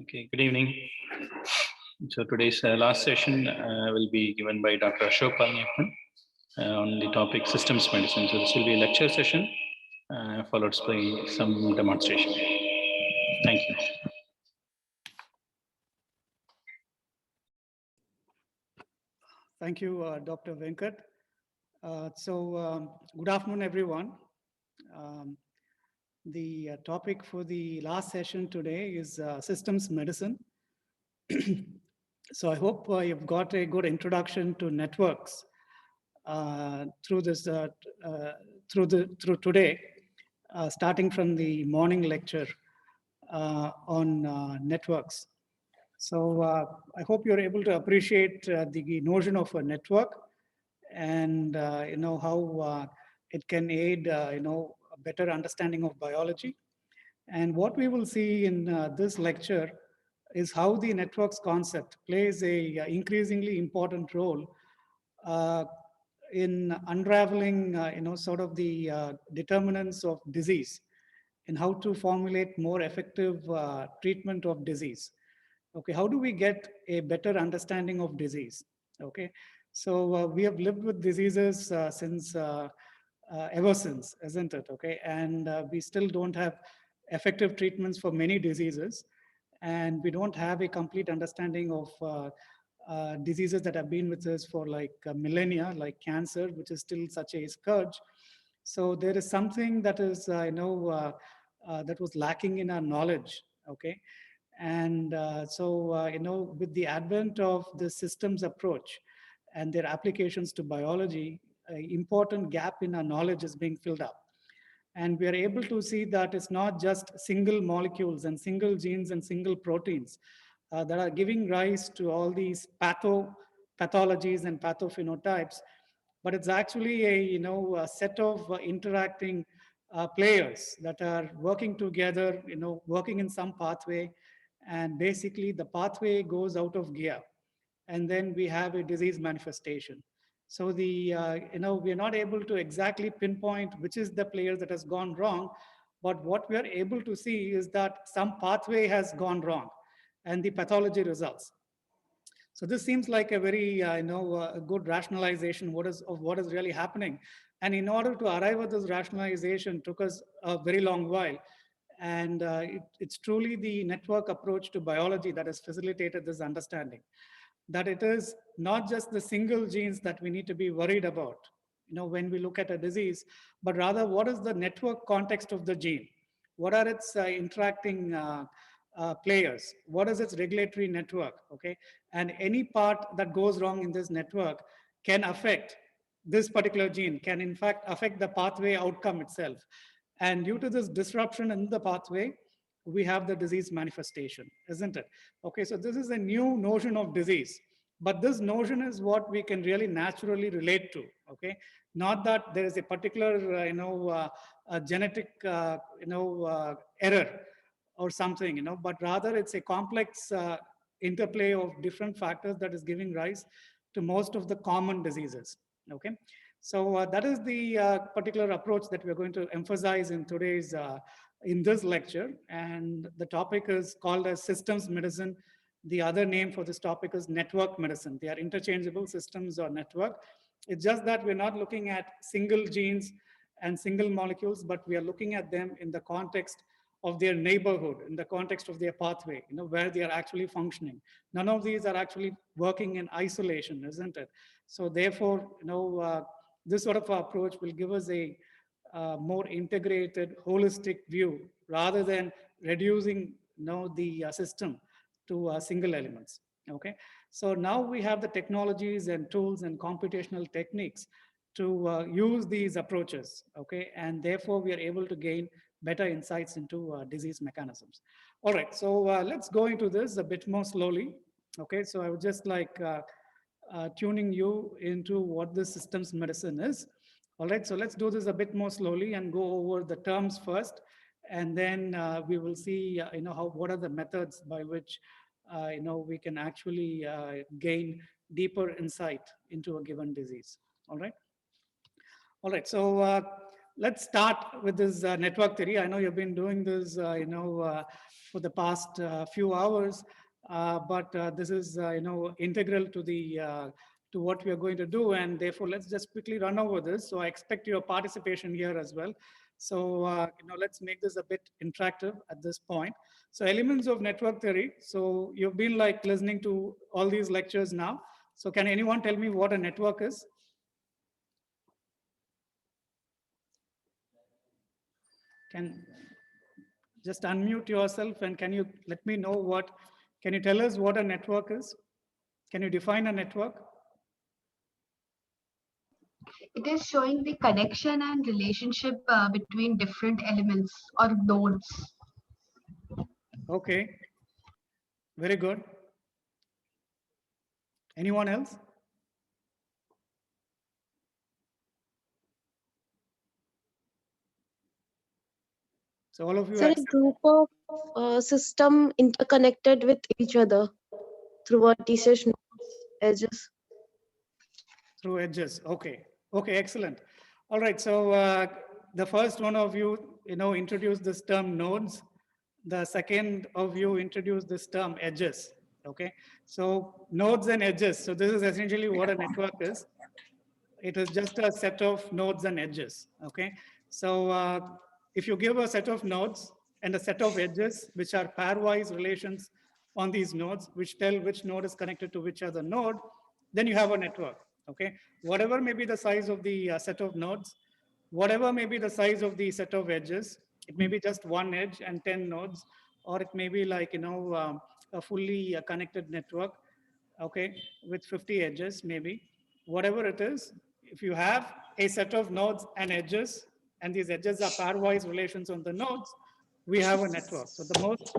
Okay, good evening. So today's last session will be given by Dr. Ashok Palniappan on the topic systems medicine. So this will be a lecture session followed by some demonstration. Thank you. Thank you, Dr. Venkat. Good afternoon, everyone. The topic for the last session today is systems medicine. So I hope you've got a good introduction to networks through today, starting from the morning lecture on networks. So I hope you're able to appreciate the notion of a network and how it can aid a better understanding of biology. And what we will see in this lecture is how the networks concept plays a increasingly important role uh, in unraveling sort of the determinants of disease and how to formulate more effective treatment of disease. Okay, how do we get a better understanding of disease? Okay, so we have lived with diseases since ever since, isn't it? Okay, and we still don't have effective treatments for many diseases, and we don't have a complete understanding of diseases that have been with us for like millennia, like cancer, which is still such a scourge. So there is something that is, that was lacking in our knowledge. Okay, and with the advent of the systems approach and their applications to biology, an important gap in our knowledge is being filled up. And we are able to see that it's not just single molecules and single genes and single proteins that are giving rise to all these pathologies and pathophenotypes, but it's actually a set of interacting players that are working together, working in some pathway, and basically the pathway goes out of gear, and then we have a disease manifestation. So we're not able to exactly pinpoint which is the player that has gone wrong, but what we are able to see is that some pathway has gone wrong, and the pathology results. So this seems like a very, a good rationalization of what is really happening. And in order to arrive at this rationalization took us a very long while. And it's truly the network approach to biology that has facilitated this understanding, that it is not just the single genes that we need to be worried about, when we look at a disease, but rather what is the network context of the gene? What are its interacting players? What is its regulatory network? Okay, and any part that goes wrong in this network can affect this particular gene, can in fact affect the pathway outcome itself. And due to this disruption in the pathway, we have the disease manifestation, isn't it? Okay, so this is a new notion of disease, but this notion is what we can really naturally relate to. Okay, not that there is a particular, genetic, error or something, but rather it's a complex interplay of different factors that is giving rise to most of the common diseases. Okay, so that is the particular approach that we're going to emphasize in today's in this lecture, and the topic is called as systems medicine. The other name for this topic is network medicine. They are interchangeable, systems or network. It's just that we're not looking at single genes and single molecules, but we are looking at them in the context of their neighborhood, in the context of their pathway, where they are actually functioning. None of these are actually working in isolation, isn't it? So therefore, this sort of approach will give us a more integrated, holistic view rather than reducing the system to single elements. Okay, so now we have the technologies and tools and computational techniques to use these approaches. Okay, and therefore we are able to gain better insights into disease mechanisms. All right, so let's go into this a bit more slowly. Okay, so I would just like tuning you into what this systems medicine is. All right, so let's do this a bit more slowly and go over the terms first, and then we will see, what are the methods by which, we can actually gain deeper insight into a given disease. All right. All right, so let's start with this network theory. I know you've been doing this, for the past few hours, but this is, integral to the to what we are going to do, and therefore let's just quickly run over this. So I expect your participation here as well. So let's make this a bit interactive at this point. So elements of network theory. So you've been like listening to all these lectures now. So can anyone tell me what a network is? Can just unmute yourself and can you let me know can you tell us what a network is? Can you define a network? It is showing the connection and relationship between different elements or nodes. Okay, very good. Anyone else? So all of you Sir, a accept group of system interconnected with each other through vertices, nodes, edges. through edges. Okay, okay, excellent. All right, so the first one of you, introduced this term nodes. The second of you introduced this term edges. Okay, so nodes and edges. So this is essentially what a network is. It is just a set of nodes and edges. Okay, so if you give a set of nodes and a set of edges, which are pairwise relations on these nodes, which tell which node is connected to which other node, then you have a network. Okay, whatever may be the size of the set of nodes, whatever may be the size of the set of edges, it may be just one edge and 10 nodes, or it may be like a fully connected network, okay, with 50 edges maybe. Whatever it is, if you have a set of nodes and edges, and these edges are pairwise relations on the nodes, we have a network. So the most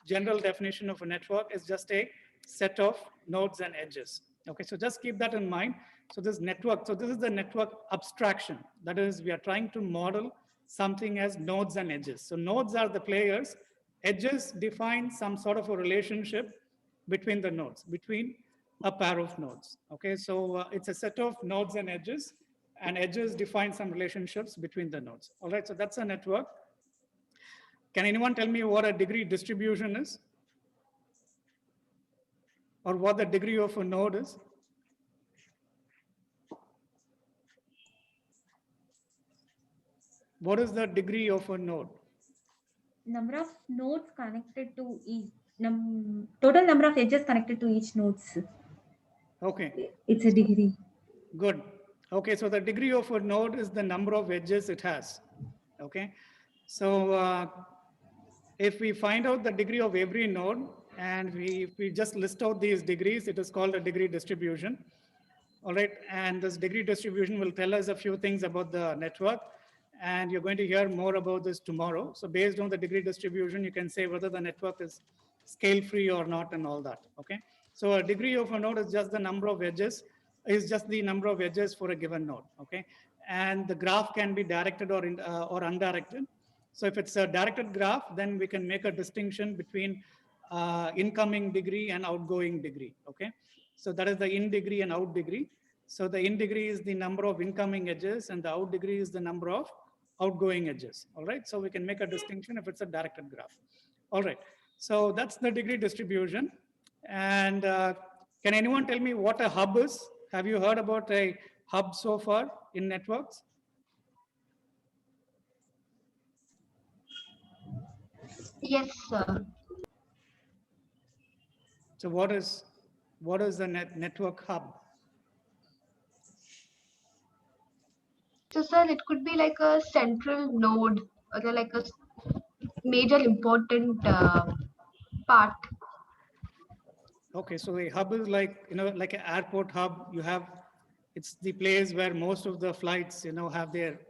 general definition of a network is just a set of nodes and edges. Okay, so just keep that in mind. So this network, so this is the network abstraction. That is, we are trying to model something as nodes and edges. So nodes are the players. Edges define some sort of a relationship between the nodes, between a pair of nodes. Okay, so it's a set of nodes and edges define some relationships between the nodes. All right, so that's a network. Can anyone tell me what a degree distribution is? Or what the degree of a node is? What is the degree of a node? Number of nodes connected to each total number of edges connected to each nodes. Okay. It's a degree. Good. Okay, so the degree of a node is the number of edges it has. Okay, so if we find out the degree of every node and we just list out these degrees, it is called a degree distribution. All right, and this degree distribution will tell us a few things about the network, and you're going to hear more about this tomorrow. So based on the degree distribution, you can say whether the network is scale free or not and all that. Okay, so a degree of a node is just the number of edges, is just the number of edges for a given node. Okay, and the graph can be directed or undirected. So if it's a directed graph, then we can make a distinction between incoming degree and outgoing degree. Okay, so that is the in degree and out degree. So the in degree is the number of incoming edges and the out degree is the number of outgoing edges. All right, so we can make a distinction if it's a directed graph. All right, so that's the degree distribution. And can anyone tell me what a hub is? Have you heard about a hub so far in networks? Yes, sir. So what is the network hub? So, sir, it could be like a central node or like a major important part. Okay, so a hub is like, like an airport hub. It's the place where most of the flights, have their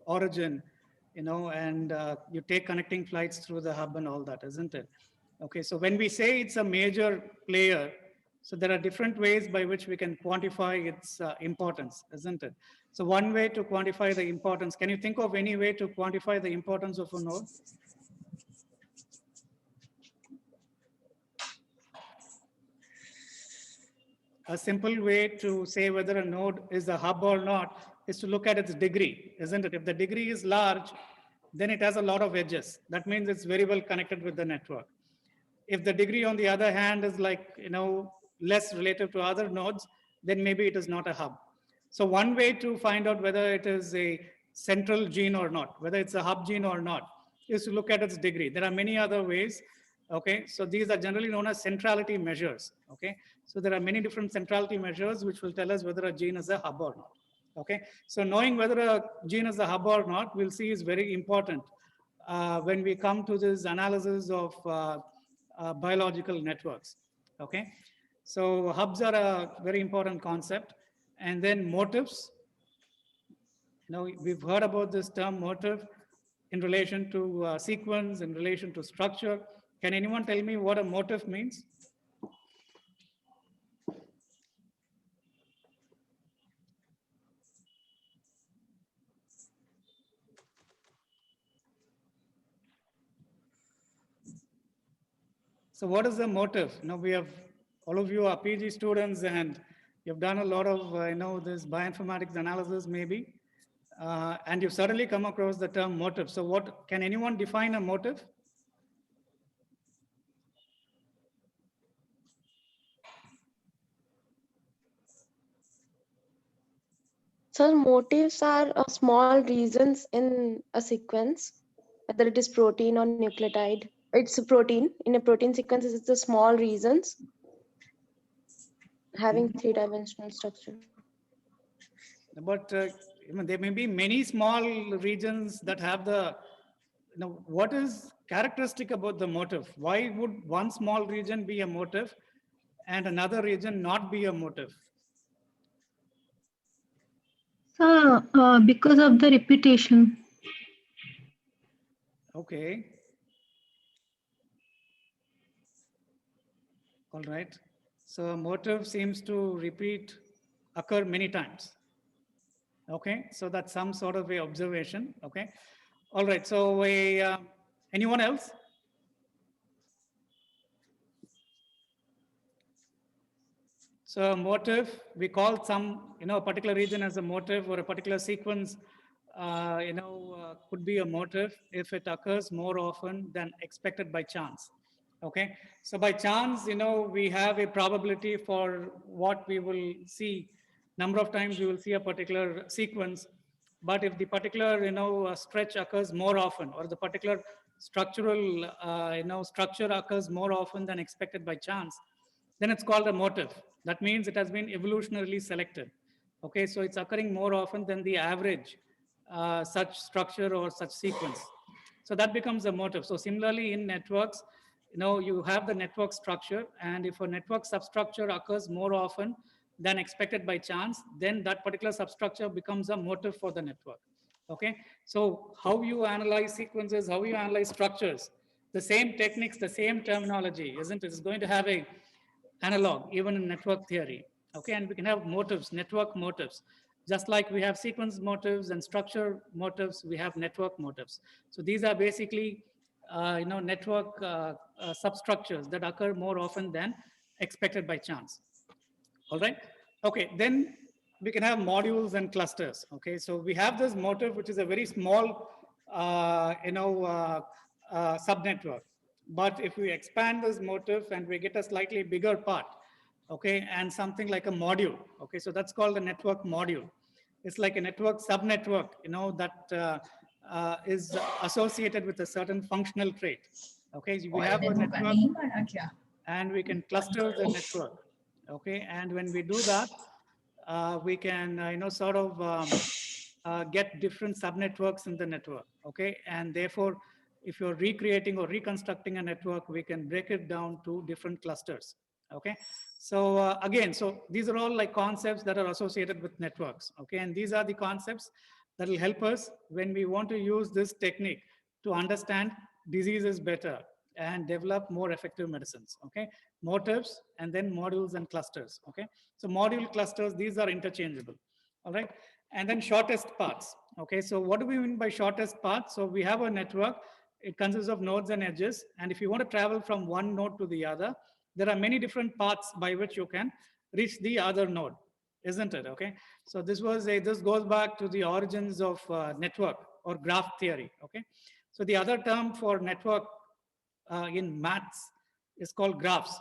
origin, and you take connecting flights through the hub and all that, isn't it? Okay, so when we say it's a major player, so there are different ways by which we can quantify its importance, isn't it? So one way to quantify the importance, can you think of any way to quantify the importance of a node? A simple way to say whether a node is a hub or not is to look at its degree, isn't it? If the degree is large, then it has a lot of edges. That means it's very well connected with the network. If the degree, on the other hand, is like, less relative to other nodes, then maybe it is not a hub. So one way to find out whether it is a central gene or not, whether it's a hub gene or not, is to look at its degree. There are many other ways. Okay, so these are generally known as centrality measures. Okay, so there are many different centrality measures which will tell us whether a gene is a hub or not. Okay, so knowing whether a gene is a hub or not, we'll see is very important when we come to this analysis of biological networks. Okay, so hubs are a very important concept. And then motifs. We've heard about this term motif in relation to sequence, in relation to structure. Can anyone tell me what a motif means? So what is the motive? We have, all of you are PG students and you've done a lot of, this bioinformatics analysis maybe, and you've certainly come across the term motive. So what, can anyone define a motive? So motifs are small regions in a sequence, whether it is protein or nucleotide. It's a protein. In a protein sequence, it's the small regions having three-dimensional structure. But there may be many small regions that have the, what is characteristic about the motif? Why would one small region be a motif and another region not be a motif? So, because of the repetition. Okay. All right. So a motif seems to occur many times. Okay. So that's some sort of a observation. Okay. All right. So anyone else? So a motif, we call some, a particular region as a motif, or a particular sequence, could be a motif if it occurs more often than expected by chance. Okay. So by chance, we have a probability for what we will see. Number of times we will see a particular sequence, but if the particular, stretch occurs more often, or the particular structural, structure occurs more often than expected by chance, then it's called a motif. That means it has been evolutionarily selected. Okay, so it's occurring more often than the average such structure or such sequence. So that becomes a motif. So similarly in networks, you have the network structure, and if a network substructure occurs more often than expected by chance, then that particular substructure becomes a motif for the network. Okay, so how you analyze sequences, how you analyze structures, the same techniques, the same terminology, isn't it? It's going to have a analog even in network theory. Okay, and we can have motifs, network motifs. Just like we have sequence motifs and structure motifs, we have network motifs. So these are basically network substructures that occur more often than expected by chance. All right. Okay, then we can have modules and clusters. Okay, so we have this motif, which is a very small subnetwork. But if we expand this motif and we get a slightly bigger part, okay, and something like a module, okay, so that's called a network module. It's like a network subnetwork, that is associated with a certain functional trait. Okay, so we have a network and we can cluster the network. Okay, and when we do that, we can, sort of get different subnetworks in the network. Okay, and therefore, if you're recreating or reconstructing a network, we can break it down to different clusters. Okay, so again, so these are all like concepts that are associated with networks. Okay, and these are the concepts that will help us when we want to use this technique to understand diseases better and develop more effective medicines. Okay, motifs and then modules and clusters. Okay, so module clusters, these are interchangeable. All right, and then shortest paths. Okay, so what do we mean by shortest path? So we have a network. It consists of nodes and edges. And if you want to travel from one node to the other, there are many different paths by which you can reach the other node. isn't it? Okay. So this goes back to the origins of network or graph theory. Okay. So the other term for network in maths is called graphs,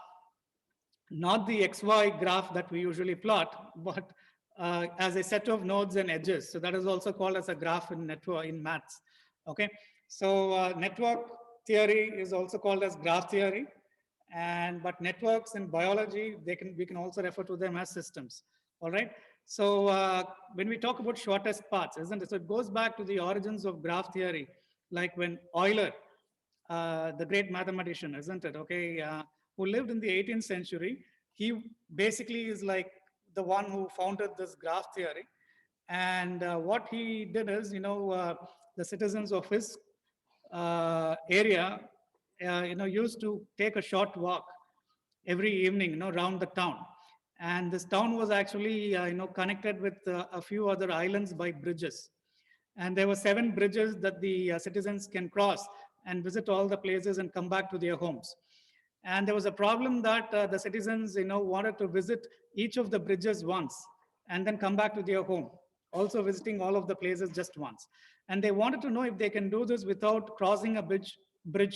not the XY graph that we usually plot, but as a set of nodes and edges. So that is also called as a graph in network in maths. Okay. So network theory is also called as graph theory. But networks in biology, we can also refer to them as systems. All right. So when we talk about shortest paths, isn't it? So it goes back to the origins of graph theory, like when Euler, the great mathematician, isn't it? Okay, who lived in the 18th century, he basically is like the one who founded this graph theory. And what he did is, the citizens of his area, used to take a short walk every evening, around the town. And this town was actually, connected with a few other islands by bridges. And there were 7 bridges that the citizens can cross and visit all the places and come back to their homes. And there was a problem that the citizens, wanted to visit each of the bridges once and then come back to their home, also visiting all of the places just once. And they wanted to know if they can do this without crossing a bridge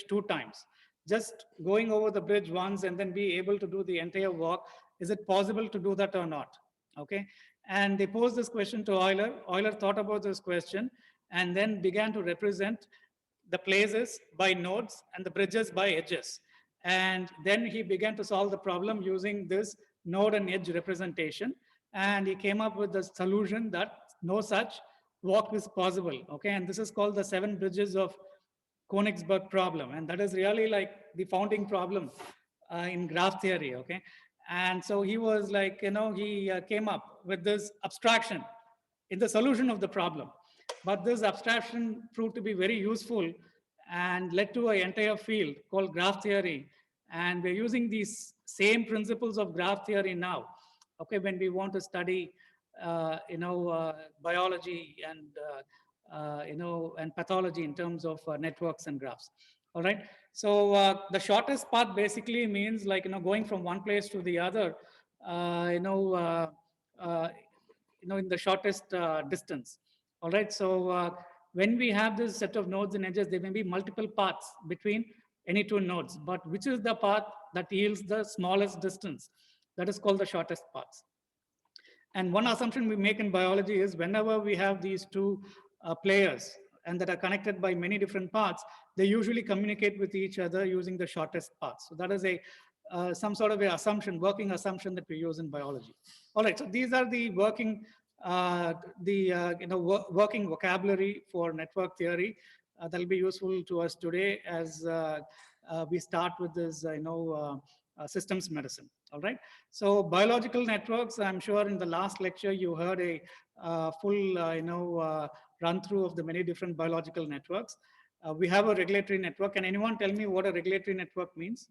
2 times. Just going over the bridge once and then be able to do the entire walk. Is it possible to do that or not? Okay. And they posed this question to Euler. Euler thought about this question and then began to represent the places by nodes and the bridges by edges. And then he began to solve the problem using this node and edge representation. And he came up with the solution that no such walk is possible. Okay. And this is called the 7 bridges of Königsberg problem. And that is really like the founding problem in graph theory. Okay. And so he was like, he came up with this abstraction in the solution of the problem. But this abstraction proved to be very useful and led to an entire field called graph theory. And we're using these same principles of graph theory now, okay, when we want to study, biology and, and pathology in terms of networks and graphs. All right. So the shortest path basically means like, going from one place to the other, in the shortest distance. All right. So when we have this set of nodes and edges, there may be multiple paths between any 2 nodes, but which is the path that yields the smallest distance? That is called the shortest paths. And one assumption we make in biology is whenever we have these 2 players and that are connected by many different paths, they usually communicate with each other using the shortest path. So that is some sort of working assumption that we use in biology. All right, so these are the working vocabulary for network theory that will be useful to us today as we start with this, systems medicine. All right. So biological networks, I'm sure in the last lecture you heard a full, run through of the many different biological networks. We have a regulatory network. Can anyone tell me what a regulatory network means?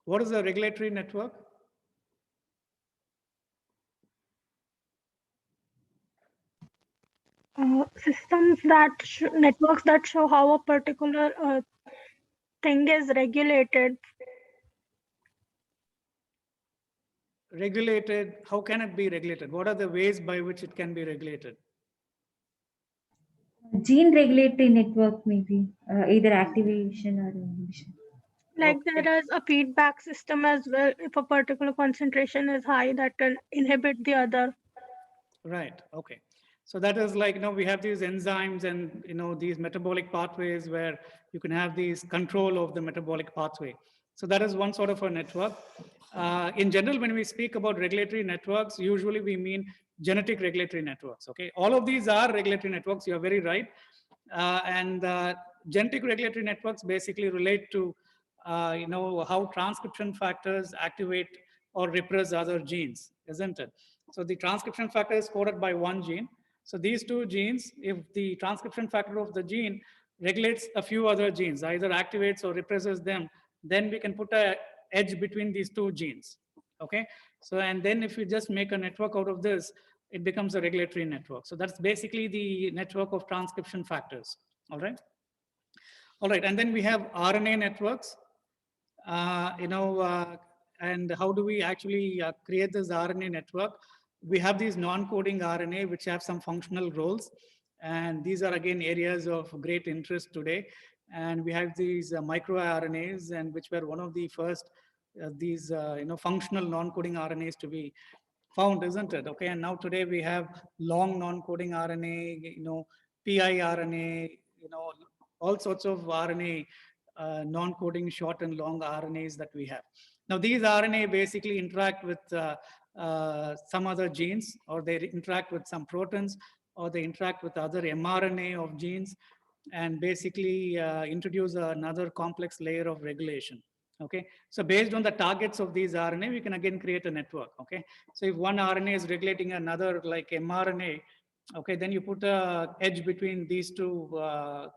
What is a regulatory network? Systems that networks that show how a particular thing is regulated. Regulated, how can it be regulated? What are the ways by which it can be regulated? Gene regulatory network, maybe either activation or inhibition. Like Okay. there is a feedback system as well. If a particular concentration is high, that can inhibit the other. Right. Okay. So that is like, we have these enzymes and, these metabolic pathways where you can have these control of the metabolic pathway. So that is one sort of a network. In general, when we speak about regulatory networks, usually we mean genetic regulatory networks. Okay. All of these are regulatory networks. You're very right. And genetic regulatory networks basically relate to, how transcription factors activate or repress other genes, isn't it? So the transcription factor is coded by 1 gene. So these 2 genes, if the transcription factor of the gene regulates a few other genes, either activates or represses them, then we can put an edge between these 2 genes. Okay. So, and then if you just make a network out of this, it becomes a regulatory network. So that's basically the network of transcription factors. All right. All right, and then we have RNA networks. And how do we actually create this RNA network? We have these non-coding RNA, which have some functional roles. And these are, again, areas of great interest today. And we have these microRNAs, and which were one of the first these functional non-coding RNAs to be found, isn't it? Okay, and now today we have long non-coding RNA, piRNA, all sorts of RNA, non-coding short and long RNAs that we have. Now these RNA basically interact with some other genes, or they interact with some proteins, or they interact with other mRNA of genes, and basically introduce another complex layer of regulation. Okay, so based on the targets of these RNA, we can again create a network. Okay, so if one RNA is regulating another, like mRNA, okay, then you put a edge between these two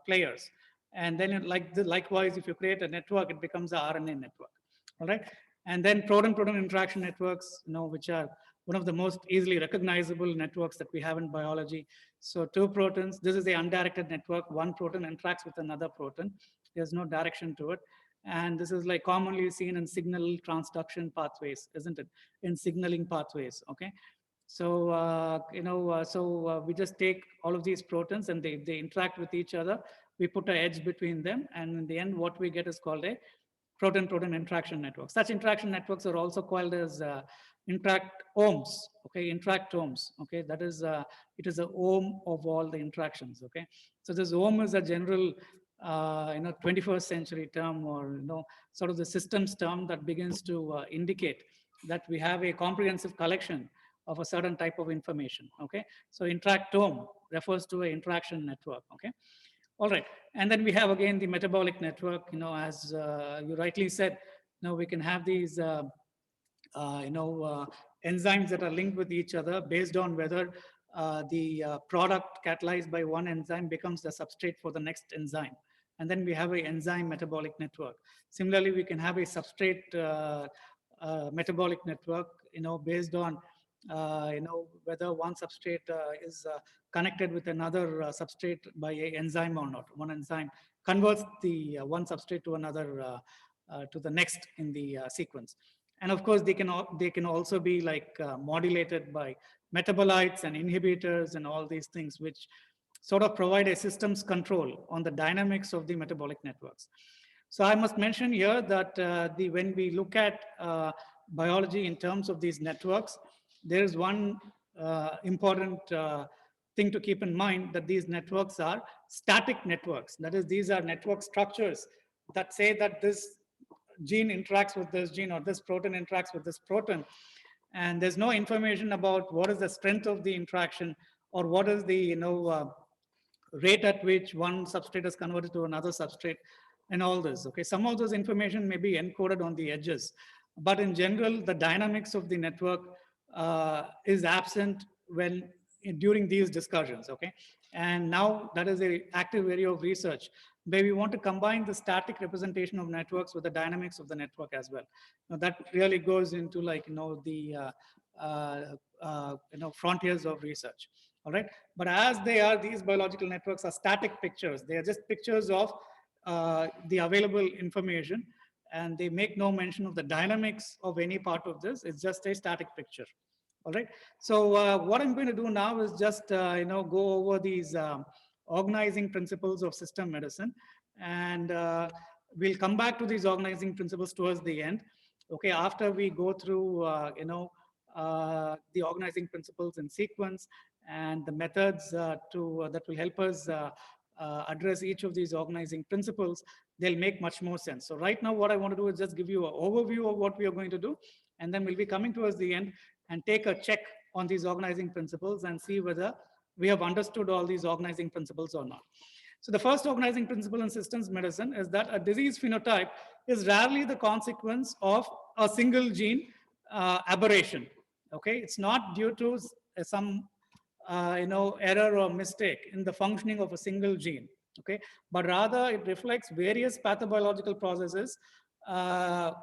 players, and then likewise, if you create a network, it becomes a RNA network. All right, and then protein-protein interaction networks, which are one of the most easily recognizable networks that we have in biology. So two proteins, this is the undirected network. One protein interacts with another protein. There's no direction to it. And this is like commonly seen in signal transduction pathways, isn't it? In signaling pathways, okay? So, we just take all of these proteins and they interact with each other. We put an edge between them. And in the end, what we get is called a protein-protein interaction network. Such interaction networks are also called as interactomes, okay? Interactomes, okay? That is, it is a ohm of all the interactions, okay? So this ohm is a general 21st century term, or sort of the systems term that begins to indicate that we have a comprehensive collection of a certain type of information. Okay, so interactome refers to an interaction network. Okay, all right, and then we have again the metabolic network. As you rightly said, now we can have these enzymes that are linked with each other based on whether the product catalyzed by one enzyme becomes the substrate for the next enzyme. And then we have an enzyme metabolic network. Similarly, we can have a substrate metabolic network, based on, whether one substrate is connected with another substrate by an enzyme or not. One enzyme converts the one substrate to another, to the next in the sequence. And of course, they can also be like modulated by metabolites and inhibitors and all these things, which sort of provide a systems control on the dynamics of the metabolic networks. So I must mention here that when we look at biology in terms of these networks, there is one important thing to keep in mind, that these networks are static networks. That is, these are network structures that say that this gene interacts with this gene, or this protein interacts with this protein. And there's no information about what is the strength of the interaction, or what is the rate at which one substrate is converted to another substrate, and all this. Okay, some of those information may be encoded on the edges, but in general, the dynamics of the network is absent during these discussions. Okay, and now that is an active area of research where we want to combine the static representation of networks with the dynamics of the network as well. Now that really goes into the frontiers of research. All right, but as they are, these biological networks are static pictures. They are just pictures of the available information, and they make no mention of the dynamics of any part of this. It's just a static picture. All right, so what I'm going to do now is just go over these organizing principles of system medicine, and we'll come back to these organizing principles towards the end. Okay, after we go through the organizing principles in sequence, and the methods that will help us address each of these organizing principles, they'll make much more sense. So right now, what I want to do is just give you an overview of what we are going to do, and then we'll be coming towards the end and take a check on these organizing principles and see whether we have understood all these organizing principles or not. So the first organizing principle in systems medicine is that a disease phenotype is rarely the consequence of a single gene aberration. Okay, it's not due to some error or mistake in the functioning of a single gene. Okay, but rather it reflects various pathobiological processes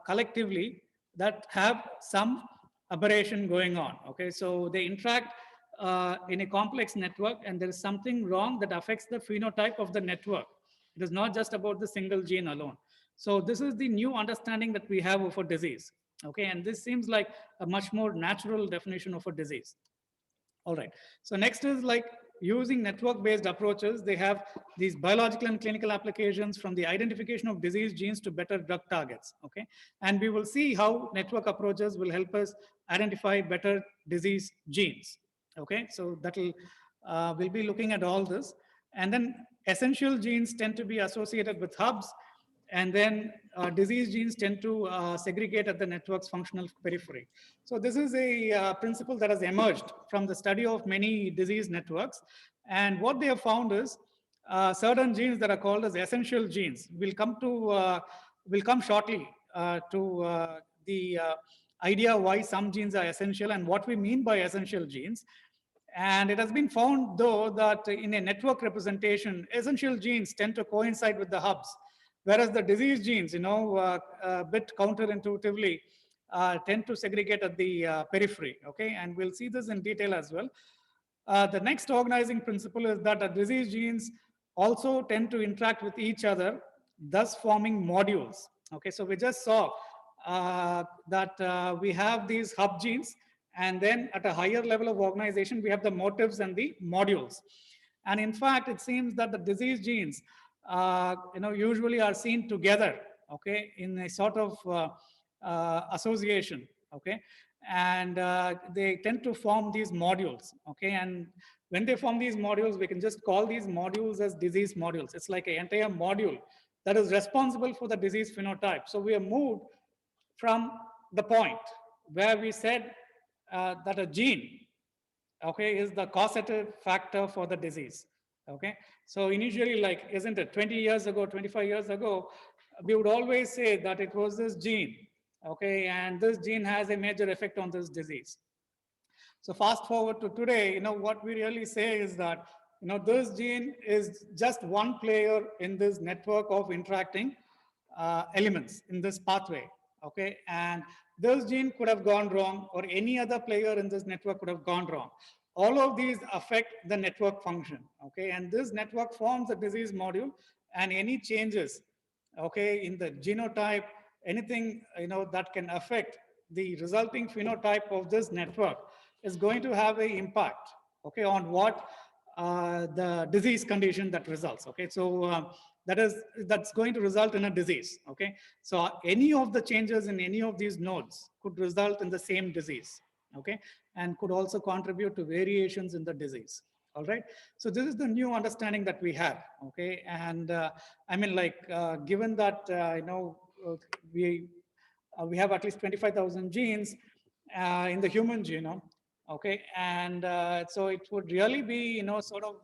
collectively that have some aberration going on. Okay, so they interact in a complex network, and there is something wrong that affects the phenotype of the network. It is not just about the single gene alone. So this is the new understanding that we have of a disease. Okay, and this seems like a much more natural definition of a disease. All right. So next is like using network-based approaches. They have these biological and clinical applications from the identification of disease genes to better drug targets. Okay. And we will see how network approaches will help us identify better disease genes. Okay. So we'll be looking at all this. And then essential genes tend to be associated with hubs. And then disease genes tend to segregate at the network's functional periphery. So this is a principle that has emerged from the study of many disease networks. And what they have found is certain genes that are called as essential genes will come shortly to the idea why some genes are essential and what we mean by essential genes. And it has been found, though, that in a network representation, essential genes tend to coincide with the hubs, whereas the disease genes, a bit counterintuitively, tend to segregate at the periphery. Okay, and we'll see this in detail as well. The next organizing principle is that the disease genes also tend to interact with each other, thus forming modules. Okay, so we just saw that we have these hub genes, and then at a higher level of organization, we have the motifs and the modules. And in fact, it seems that the disease genes, usually are seen together, okay, in a sort of association, okay, and they tend to form these modules, okay, and when they form these modules, we can just call these modules as disease modules. It's like an entire module that is responsible for the disease phenotype. So we have moved from the point where we said that a gene, okay, is the causative factor for the disease. Okay, so initially, like, isn't it 20 years ago, 25 years ago, we would always say that it was this gene, okay, and this gene has a major effect on this disease. So fast forward to today, what we really say is that, this gene is just one player in this network of interacting elements in this pathway, okay, and this gene could have gone wrong, or any other player in this network could have gone wrong. All of these affect the network function, okay, and this network forms a disease module, and any changes, okay, in the genotype, anything, that can affect the resulting phenotype of this network is going to have an impact, okay, on what the disease condition that results, okay. So that's going to result in a disease, okay. So any of the changes in any of these nodes could result in the same disease, okay, and could also contribute to variations in the disease. All right. So this is the new understanding that we have, okay. And I mean, like, given that we have at least 25,000 genes in the human genome, okay, and so it would really be, sort of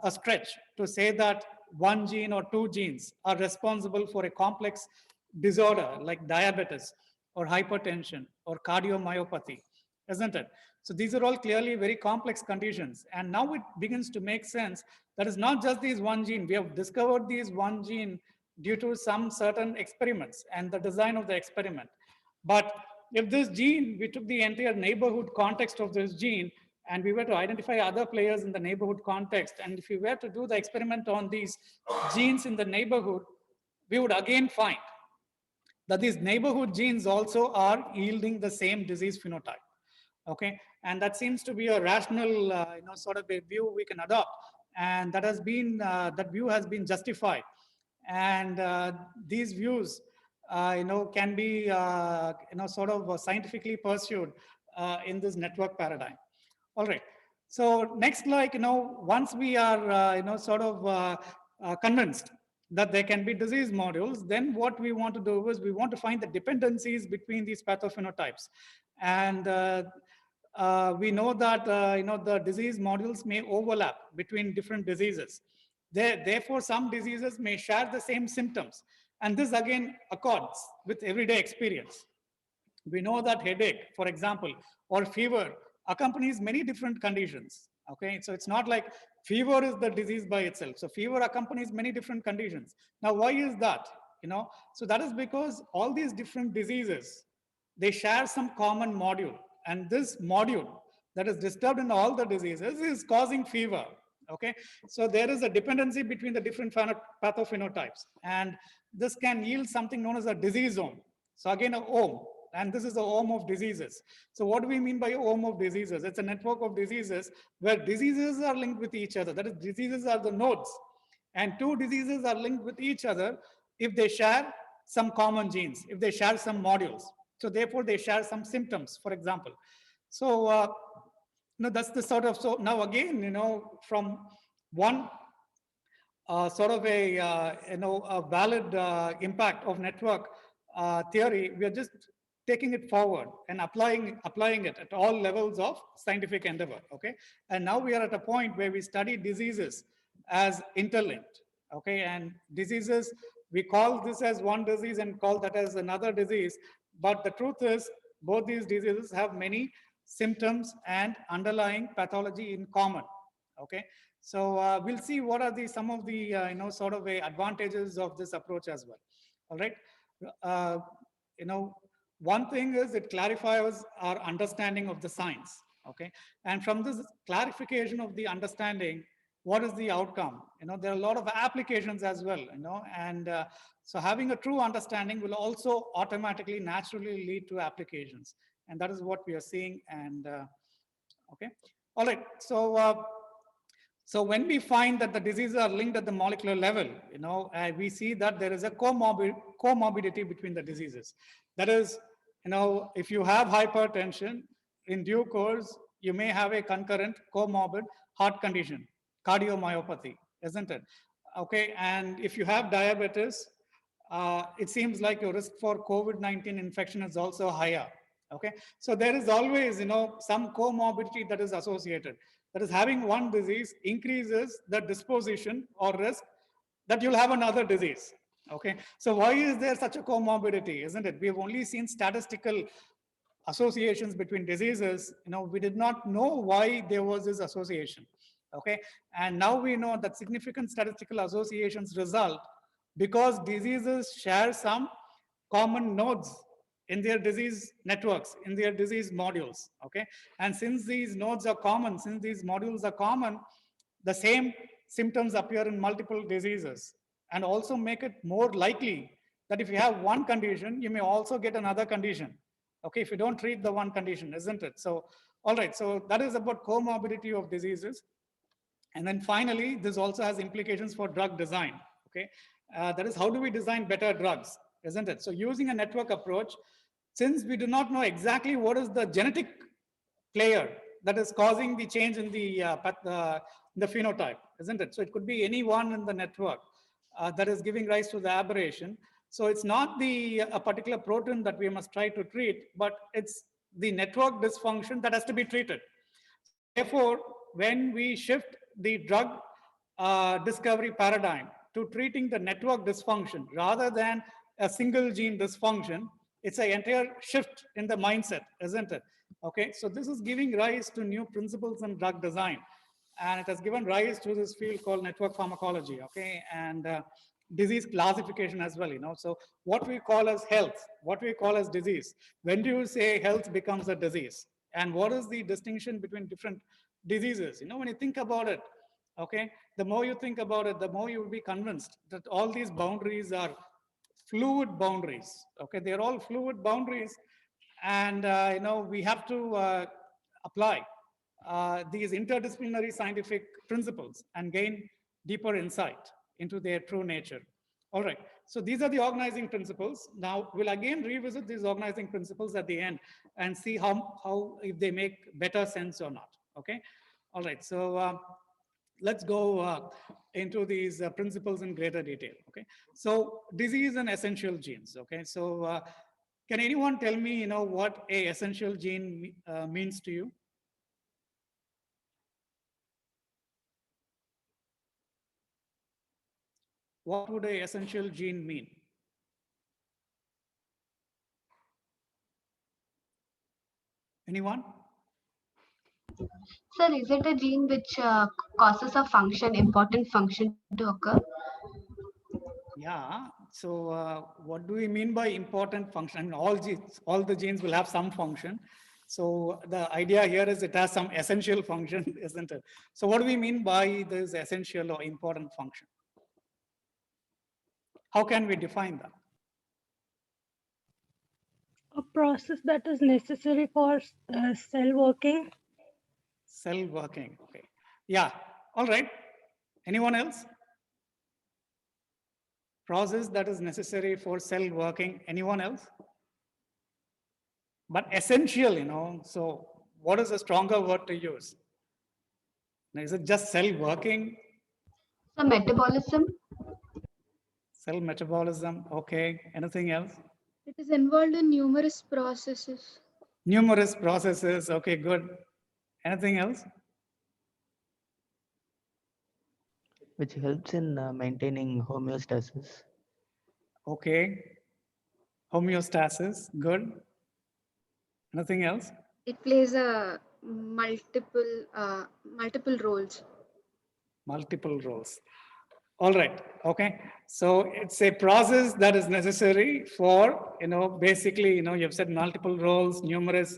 a stretch to say that one gene or two genes are responsible for a complex disorder like diabetes or hypertension or cardiomyopathy, isn't it? So these are all clearly very complex conditions. And now it begins to make sense that it's not just these one gene. We have discovered these one gene due to some certain experiments and the design of the experiment. But if this gene, we took the entire neighborhood context of this gene, and we were to identify other players in the neighborhood context, and if we were to do the experiment on these genes in the neighborhood, we would again find that these neighborhood genes also are yielding the same disease phenotype. Okay, and that seems to be a rational, sort of a view we can adopt, and that view has been justified, and these views, can be, sort of scientifically pursued in this network paradigm. All right. So next, like, once we are, sort of convinced that there can be disease modules, then what we want to do is we want to find the dependencies between these pathophenotypes. And we know that, the disease modules may overlap between different diseases. Therefore, some diseases may share the same symptoms. And this again accords with everyday experience. We know that headache, for example, or fever accompanies many different conditions. Okay, so it's not like fever is the disease by itself. So fever accompanies many different conditions. Now, why is that? So that is because all these different diseases, they share some common module, and this module that is disturbed in all the diseases is causing fever. Okay, so there is a dependency between the different pathophenotypes, and this can yield something known as a disease zone. So again, a ohm, and this is the ohm of diseases. So what do we mean by ohm of diseases? It's a network of diseases where diseases are linked with each other. That is, diseases are the nodes, and two diseases are linked with each other if they share some common genes, if they share some modules. So therefore, they share some symptoms, for example. So that's the sort of, so now again, from one sort of a a valid impact of network theory, we are just taking it forward and applying it at all levels of scientific endeavor. Okay, and now we are at a point where we study diseases as interlinked. Okay, and diseases, we call this as one disease and call that as another disease, but the truth is both these diseases have many symptoms and underlying pathology in common. Okay, so we'll see what are some of the sort of advantages of this approach as well. All right, uh, one thing is it clarifies our understanding of the science. Okay, and from this clarification of the understanding, what is the outcome? There are a lot of applications as well. And so having a true understanding will also automatically, naturally lead to applications, and that is what we are seeing. And okay, all right. So when we find that the diseases are linked at the molecular level, we see that there is a comorbidity between the diseases. That is, if you have hypertension, in due course, you may have a concurrent comorbid heart condition, cardiomyopathy, isn't it? Okay, and if you have diabetes, it seems like your risk for COVID-19 infection is also higher. Okay, so there is always, some comorbidity that is associated. That is, having one disease increases the disposition or risk that you'll have another disease. Okay, so why is there such a comorbidity, isn't it? We have only seen statistical associations between diseases. We did not know why there was this association. Okay, and now we know that significant statistical associations result because diseases share some common nodes in their disease networks, in their disease modules. Okay, and since these nodes are common, since these modules are common, the same symptoms appear in multiple diseases, and also make it more likely that if you have one condition, you may also get another condition. Okay, if you don't treat the one condition, isn't it? So, all right, so that is about comorbidity of diseases. And then finally, this also has implications for drug design. Okay, that is, how do we design better drugs, isn't it? So using a network approach, since we do not know exactly what is the genetic player that is causing the change in the phenotype, isn't it? So it could be anyone in the network that is giving rise to the aberration. So it's not a particular protein that we must try to treat, but it's the network dysfunction that has to be treated. Therefore, when we shift the drug discovery paradigm to treating the network dysfunction rather than a single gene dysfunction, it's an entire shift in the mindset, isn't it? Okay, so this is giving rise to new principles in drug design, and it has given rise to this field called network pharmacology. Okay, and disease classification as well. So what we call as health, what we call as disease. When do you say health becomes a disease? And what is the distinction between different diseases? When you think about it, okay, the more you think about it, the more you will be convinced that all these boundaries are fluid boundaries. Okay, they're all fluid boundaries, and we have to apply these interdisciplinary scientific principles and gain deeper insight into their true nature. All right, so these are the organizing principles. Now we'll again revisit these organizing principles at the end and see how if they make better sense or not. Okay, all right, so let's go into these principles in greater detail. Okay, so disease and essential genes. Okay, so can anyone tell me, what a essential gene means to you? What would a essential gene mean? Anyone? Sir, is it a gene which causes a function, important function to occur? Yeah. So what do we mean by important function? I mean, all the genes will have some function. So the idea here is it has some essential function, isn't it? So what do we mean by this essential or important function? How can we define that? A process that is necessary for cell working. Cell working, okay. Yeah, all right. Anyone else? Process that is necessary for cell working. Anyone else? But essential, so what is a stronger word to use? Now, is it just cell working? So metabolism. Cell metabolism, okay. Anything else? It is involved in numerous processes. Numerous processes, okay, good. Anything else? Which helps in maintaining homeostasis. Okay. Homeostasis, good. Anything else? It plays a multiple roles. Multiple roles. All right, okay. So it's a process that is necessary for, basically, you've said multiple roles, numerous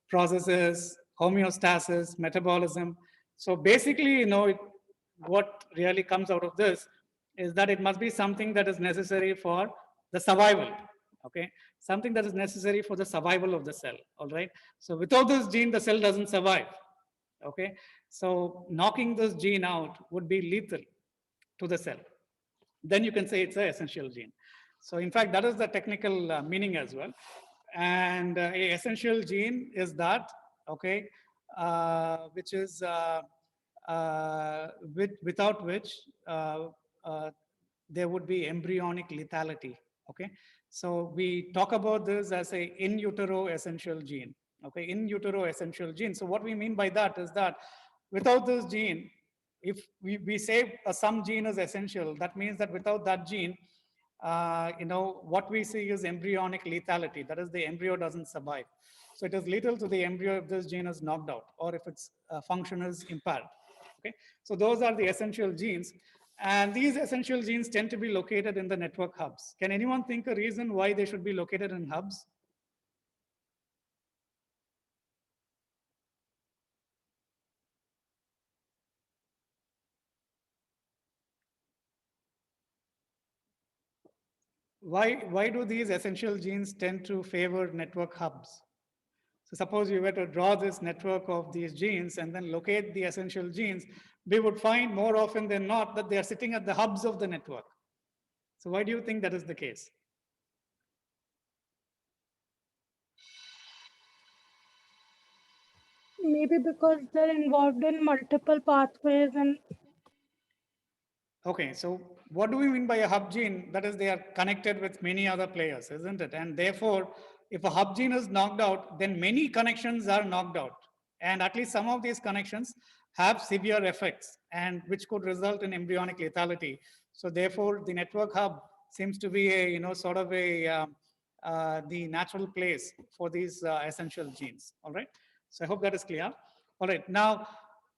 processes, homeostasis, metabolism. So basically, what really comes out of this is that it must be something that is necessary for the survival, okay? Something that is necessary for the survival of the cell, all right? So without this gene, the cell doesn't survive, okay? So knocking this gene out would be lethal to the cell. Then you can say it's an essential gene. So in fact, that is the technical meaning as well. And a essential gene is that, okay, which is without which there would be embryonic lethality, okay? So we talk about this as a in utero essential gene, okay? In utero essential gene. So what we mean by that is that without this gene, if we say some gene is essential, that means that without that gene, what we see is embryonic lethality. That is, the embryo doesn't survive. So it is lethal to the embryo if this gene is knocked out or if its function is impaired. Okay, so those are the essential genes. And these essential genes tend to be located in the network hubs. Can anyone think a reason why they should be located in hubs? Why do these essential genes tend to favor network hubs? So suppose you were to draw this network of these genes and then locate the essential genes, we would find more often than not that they are sitting at the hubs of the network. So why do you think that is the case? Maybe because they're involved in multiple pathways and Okay, so what do we mean by a hub gene? That is, they are connected with many other players, isn't it? And therefore, if a hub gene is knocked out, then many connections are knocked out. And at least some of these connections have severe effects and which could result in embryonic lethality. So therefore, the network hub seems to be a, sort of a, the natural place for these essential genes, all right? So I hope that is clear. All right, now,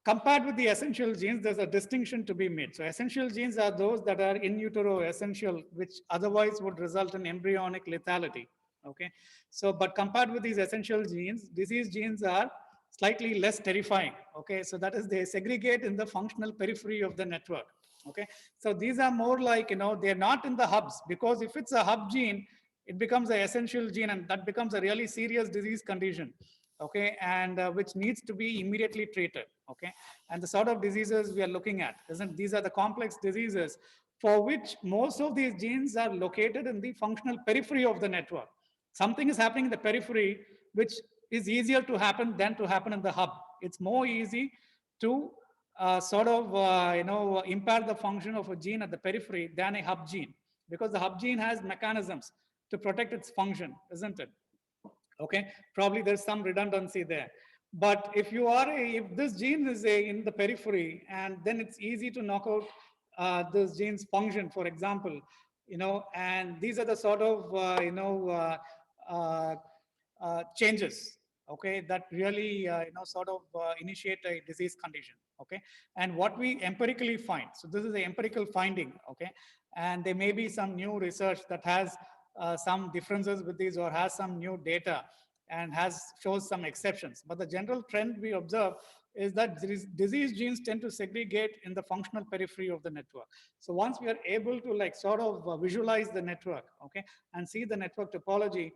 compared with the essential genes, there's a distinction to be made. So essential genes are those that are in utero essential, which otherwise would result in embryonic lethality, okay? So, but compared with these essential genes, disease genes are slightly less terrifying, okay? So that is, they segregate in the functional periphery of the network, okay? So these are more like, they're not in the hubs, because if it's a hub gene, it becomes an essential gene and that becomes a really serious disease condition, okay, and which needs to be immediately treated, okay? And the sort of diseases we are looking at, these are the complex diseases for which most of these genes are located in the functional periphery of the network. Something is happening in the periphery, which is easier to happen than to happen in the hub. It's more easy to impair the function of a gene at the periphery than a hub gene, because the hub gene has mechanisms to protect its function, isn't it? Okay, probably there's some redundancy there. But if this gene is in the periphery, and then it's easy to knock out this gene's function, for example, and these are the sort of, changes, okay, that really, initiate a disease condition, okay? And what we empirically find, so this is the empirical finding, okay? And there may be some new research that has some differences with these or has some new data. and shows some exceptions. But the general trend we observe is that disease genes tend to segregate in the functional periphery of the network. So once we are able to like sort of visualize the network, okay, and see the network topology,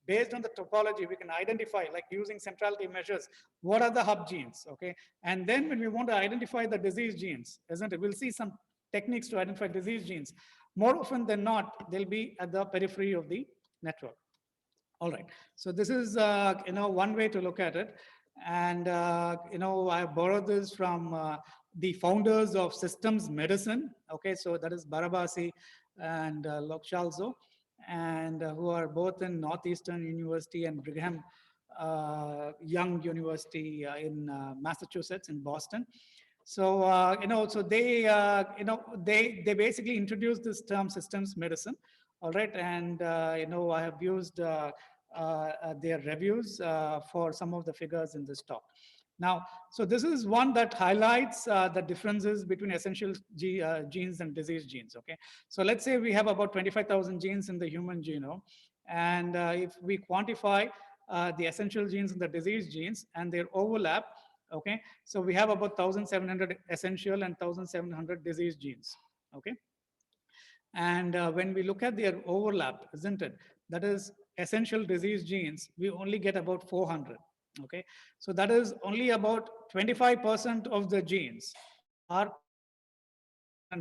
based on the topology, we can identify, like using centrality measures, what are the hub genes, okay? And then when we want to identify the disease genes, isn't it? We'll see some techniques to identify disease genes. More often than not, they'll be at the periphery of the network. All right, so this is, one way to look at it. And, I borrowed this from the founders of systems medicine. Okay, so that is Barabasi and Lochalzo, and who are both in Northeastern University and Brigham Young University in Massachusetts, in Boston. So, so they, they basically introduced this term systems medicine. All right, and, I have used their reviews for some of the figures in this talk. Now, so this is one that highlights the differences between essential genes and disease genes, okay? So let's say we have about 25,000 genes in the human genome. And if we quantify the essential genes and the disease genes and their overlap, okay? So we have about 1,700 essential and 1,700 disease genes, okay? And when we look at their overlap, isn't it? That is essential disease genes, we only get about 400. Okay, so that is only about 25% of the genes are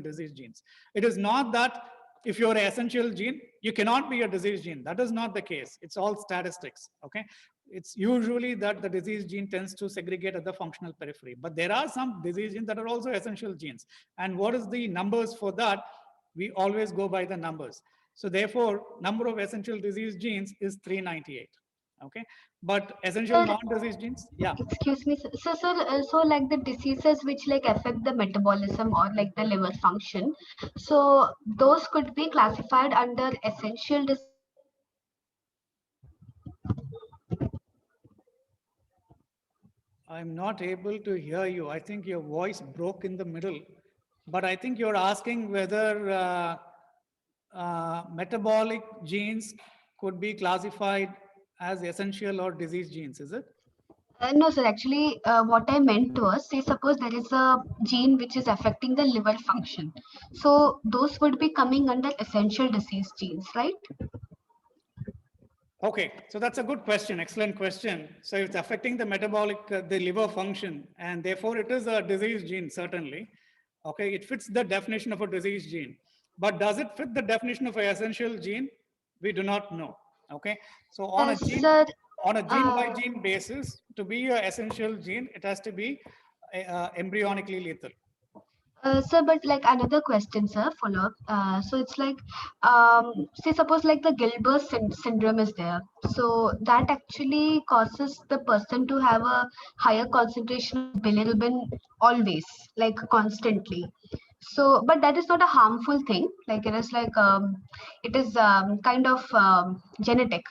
disease genes. It is not that if you're an essential gene, you cannot be a disease gene. That is not the case. It's all statistics. Okay, it's usually that the disease gene tends to segregate at the functional periphery, but there are some disease genes that are also essential genes. And what is the numbers for that? We always go by the numbers. So therefore, number of essential disease genes is 398. Okay, but essential non-disease genes, yeah. Excuse me, so so like the diseases which like affect the metabolism or like the liver function, so those could be classified under essential disease. I'm not able to hear you. I think your voice broke in the middle, but I think you're asking whether metabolic genes could be classified as essential or disease genes, is it? No, sir. Actually, what I meant was, say, suppose there is a gene which is affecting the liver function. So those would be coming under essential disease genes, right? Okay, so that's a good question. Excellent question. So it's affecting the metabolic, the liver function, and therefore it is a disease gene, certainly. Okay, it fits the definition of a disease gene. But does it fit the definition of an essential gene? We do not know. Okay, so on a gene, Sir, on a gene by gene basis, to be an essential gene, it has to be embryonically lethal. Sir, but like another question, sir, follow up. So it's like, say suppose like the Gilbert syndrome is there. So that actually causes the person to have a higher concentration of bilirubin always, like constantly. So, but that is not a harmful thing. Like it is like, it is kind of genetic.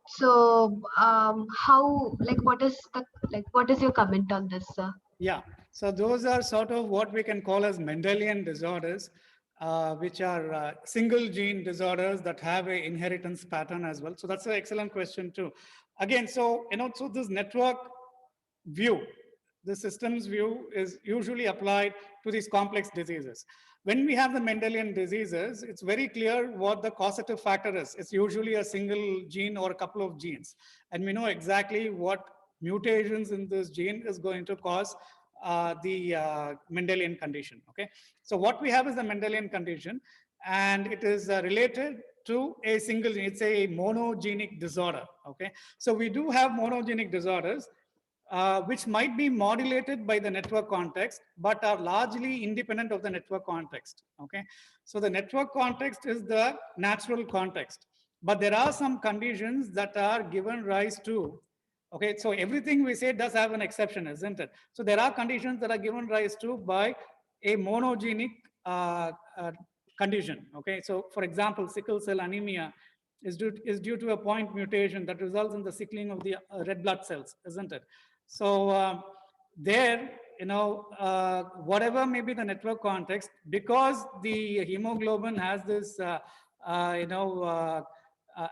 So how, like, what is your comment on this, sir? Yeah, so those are sort of what we can call as Mendelian disorders, which are single gene disorders that have an inheritance pattern as well. So that's an excellent question too. Again, so, so this network view, the systems view is usually applied to these complex diseases. When we have the Mendelian diseases, it's very clear what the causative factor is. It's usually a single gene or a couple of genes. And we know exactly what mutations in this gene is going to cause the Mendelian condition, okay? So what we have is the Mendelian condition, and it is related to a single gene. It's a monogenic disorder, okay? So we do have monogenic disorders, which might be modulated by the network context, but are largely independent of the network context, okay? So the network context is the natural context, but there are some conditions that are given rise to, okay? So everything we say does have an exception, isn't it? So there are conditions that are given rise to by a monogenic condition, okay? So for example, sickle cell anemia is due to a point mutation that results in the sickling of the red blood cells, isn't it? So there, whatever may be the network context, because the hemoglobin has this,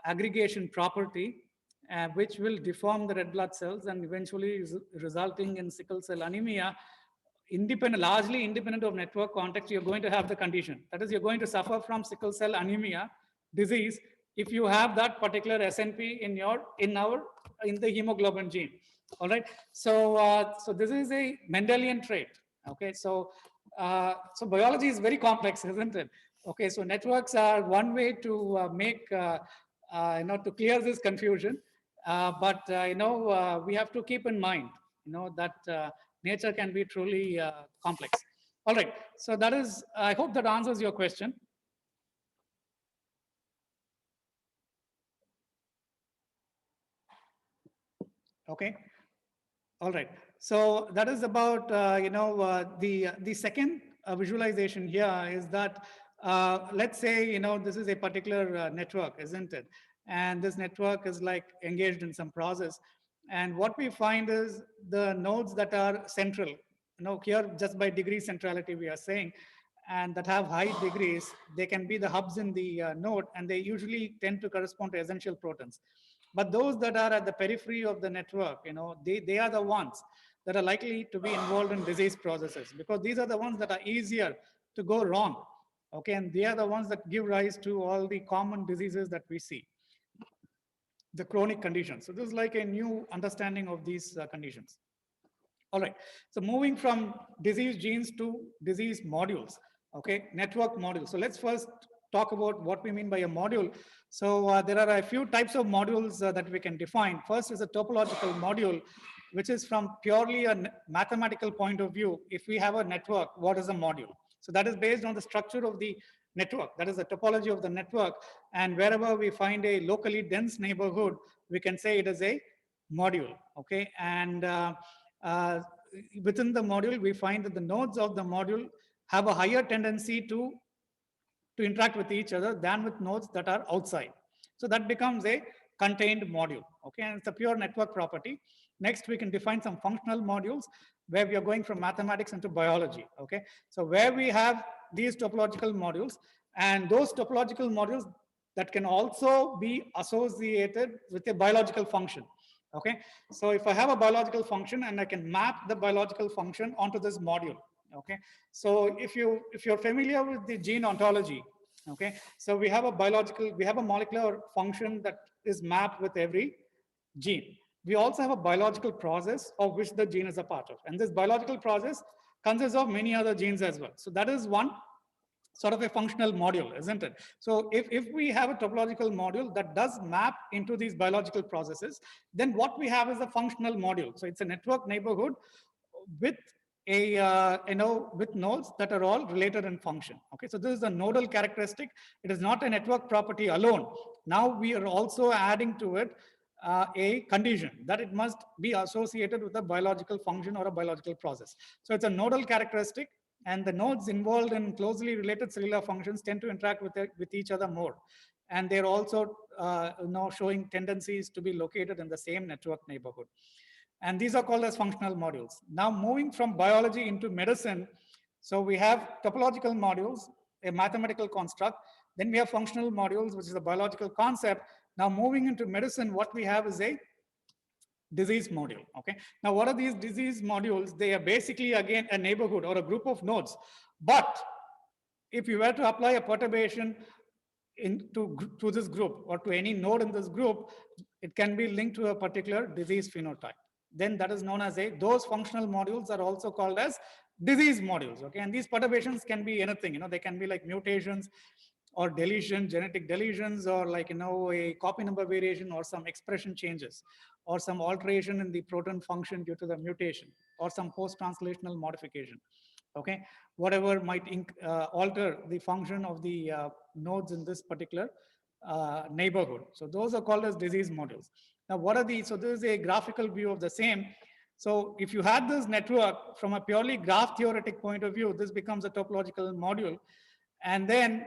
aggregation property, which will deform the red blood cells and eventually resulting in sickle cell anemia. Largely independent of network context, you're going to have the condition. That is, you're going to suffer from sickle cell anemia disease if you have that particular SNP in the hemoglobin gene. All right. So this is a Mendelian trait. Okay. So biology is very complex, isn't it? Okay. So networks are one way to to clear this confusion. But we have to keep in mind, that nature can be truly complex. All right. So that is, I hope that answers your question. Okay. All right. So that is about, the second visualization here is that, let's say, this is a particular network, isn't it? And this network is like engaged in some process. And what we find is the nodes that are central, here just by degree centrality we are saying, and that have high degrees, they can be the hubs in the node, and they usually tend to correspond to essential proteins. But those that are at the periphery of the network, they are the ones that are likely to be involved in disease processes, because these are the ones that are easier to go wrong. Okay, and they are the ones that give rise to all the common diseases that we see, the chronic conditions. So this is like a new understanding of these conditions. All right, so moving from disease genes to disease modules, okay, network modules. So let's first talk about what we mean by a module. So there are a few types of modules that we can define. First is a topological module, which is from purely a mathematical point of view. If we have a network, what is a module? So that is based on the structure of the network. That is the topology of the network. And wherever we find a locally dense neighborhood, we can say it is a module. Okay, and within the module, we find that the nodes of the module have a higher tendency to interact with each other than with nodes that are outside. So that becomes a contained module. Okay, and it's a pure network property. Next, we can define some functional modules where we are going from mathematics into biology. Okay, so where we have these topological modules, and those topological modules that can also be associated with a biological function. Okay, so if I have a biological function and I can map the biological function onto this module. Okay, so if you're familiar with the gene ontology, okay, so we have a molecular function that is mapped with every gene. We also have a biological process of which the gene is a part of, and this biological process consists of many other genes as well. So that is one sort of a functional module, isn't it? So if we have a topological module that does map into these biological processes, then what we have is a functional module. So it's a network neighborhood with with nodes that are all related in function. Okay, so this is a nodal characteristic. It is not a network property alone. Now we are also adding to it a condition that it must be associated with a biological function or a biological process. So it's a nodal characteristic, and the nodes involved in closely related cellular functions tend to interact with each other more. And they're also showing tendencies to be located in the same network neighborhood. And these are called as functional modules. Now moving from biology into medicine, so we have topological modules, a mathematical construct, then we have functional modules, which is a biological concept. Now moving into medicine, what we have is a disease module. Okay, now what are these disease modules? They are basically, again, a neighborhood or a group of nodes. But if you were to apply a perturbation to this group or to any node in this group, it can be linked to a particular disease phenotype. Then that is known as those functional modules are also called as disease modules. Okay, and these perturbations can be anything. They can be like mutations or deletion, genetic deletions, or like a copy number variation, or some expression changes, or some alteration in the protein function due to the mutation, or some post-translational modification. Okay, whatever might alter the function of the nodes in this particular neighborhood. So those are called as disease modules. Now, what are these? So this is a graphical view of the same. So if you had this network from a purely graph theoretic point of view, this becomes a topological module. And then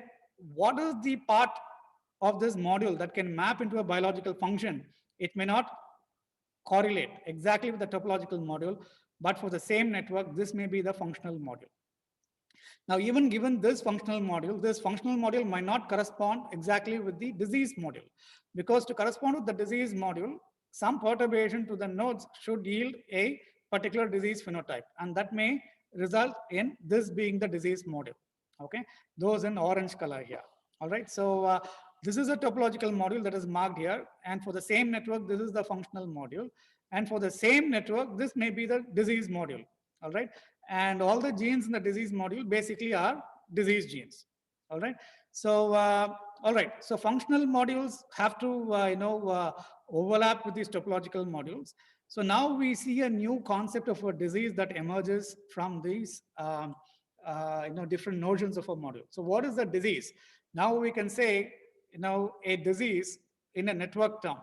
what is the part of this module that can map into a biological function? It may not correlate exactly with the topological module, but for the same network, this may be the functional module. Now, even given this functional module might not correspond exactly with the disease module, because to correspond with the disease module, some perturbation to the nodes should yield a particular disease phenotype, and that may result in this being the disease module. Okay, those in orange color here. All right, so this is a topological module that is marked here, and for the same network, this is the functional module, and for the same network, this may be the disease module. All right, and all the genes in the disease module basically are disease genes. All right, so all right, so functional modules have to overlap with these topological modules. So now we see a new concept of a disease that emerges from these different notions of a module. So what is the disease? Now we can say a disease in a network term.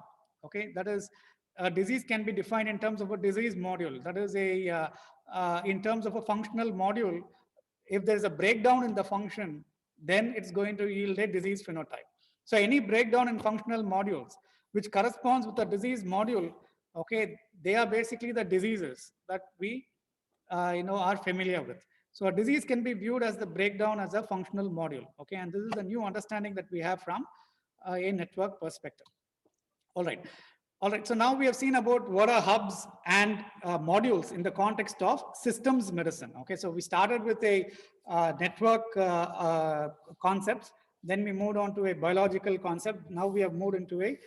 Okay, that is, a disease can be defined in terms of a disease module. That is a in terms of a functional module. If there is a breakdown in the function, then it's going to yield a disease phenotype. So any breakdown in functional modules which corresponds with a disease module, okay, they are basically the diseases that we are familiar with. So a disease can be viewed as the breakdown as a functional module. Okay, and this is a new understanding that we have from a network perspective. All right. All right, so now we have seen about what are hubs and modules in the context of systems medicine. Okay, so we started with a network concepts, then we moved on to a biological concept. Now we have moved into a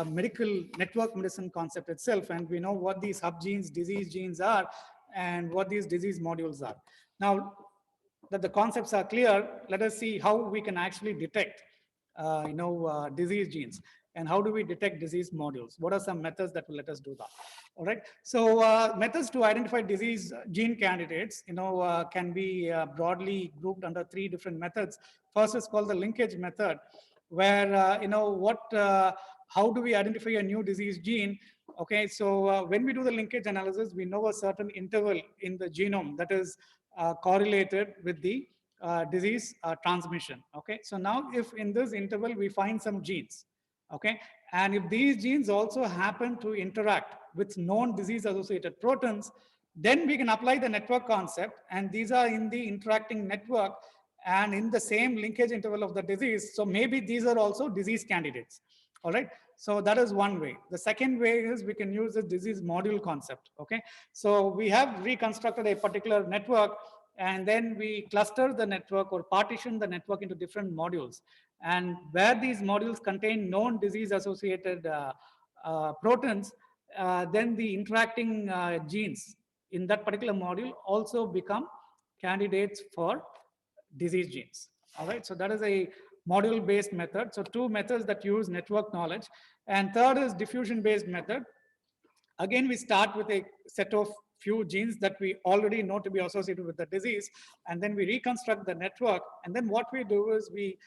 medical network medicine concept itself, and we know what these hub genes, disease genes are, and what these disease modules are. Now that the concepts are clear, let us see how we can actually detect disease genes. And how do we detect disease modules? What are some methods that will let us do that? All right. So methods to identify disease gene candidates, can be broadly grouped under 3 different methods. First is called the linkage method, where how do we identify a new disease gene? Okay. So when we do the linkage analysis, we know a certain interval in the genome that is correlated with the disease transmission. Okay. So now, if in this interval we find some genes. Okay, and if these genes also happen to interact with known disease-associated proteins, then we can apply the network concept, and these are in the interacting network and in the same linkage interval of the disease. So maybe these are also disease candidates. All right, so that is one way. The second way is we can use the disease module concept. Okay, so we have reconstructed a particular network, and then we cluster the network or partition the network into different modules. And where these modules contain known disease-associated proteins, then the interacting genes in that particular module also become candidates for disease genes. All right, so that is a module-based method. So 2 methods that use network knowledge. And third is diffusion-based method. Again, we start with a set of few genes that we already know to be associated with the disease, and then we reconstruct the network. And then what we do is we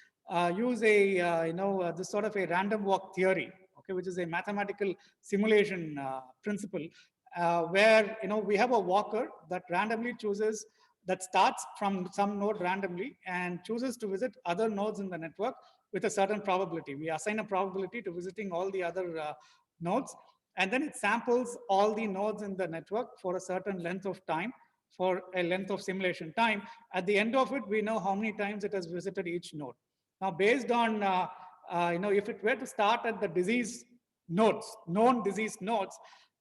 use a this sort of a random walk theory, okay, which is a mathematical simulation principle, where we have a walker that randomly chooses, that starts from some node randomly and chooses to visit other nodes in the network with a certain probability. We assign a probability to visiting all the other nodes, and then it samples all the nodes in the network for a certain length of time, for a length of simulation time. At the end of it, we know how many times it has visited each node. Now, based on, if it were to start at the disease nodes, known disease nodes,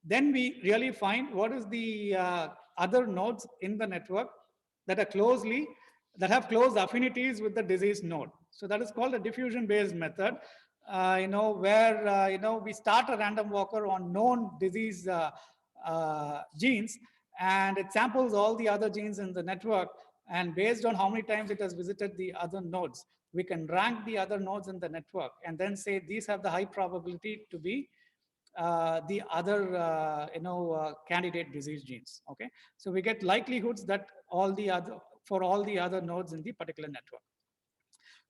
then we really find what is the other nodes in the network that have close affinities with the disease node. So that is called a diffusion-based method. Where we start a random walker on known disease genes, and it samples all the other genes in the network, and based on how many times it has visited the other nodes, we can rank the other nodes in the network and then say these have the high probability to be the other candidate disease genes. Okay, so we get likelihoods that for all the other nodes in the particular network.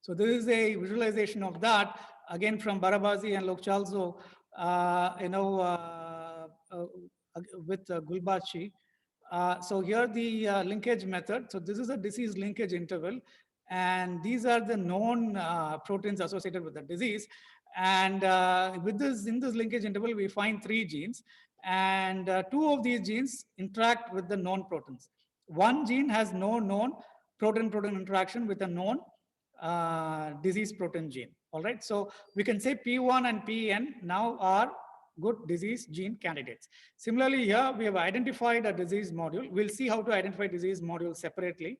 So this is a visualization of that, again from Barabazi and Lokchalzo, with Gulbachi. So here the linkage method. So this is a disease linkage interval, and these are the known proteins associated with the disease. And in this linkage interval, we find 3 genes, and 2 of these genes interact with the known proteins. One gene has no known protein-protein interaction with a known disease protein gene. All right, so we can say P1 and Pn now are good disease gene candidates. Similarly, here we have identified a disease module. We'll see how to identify disease modules separately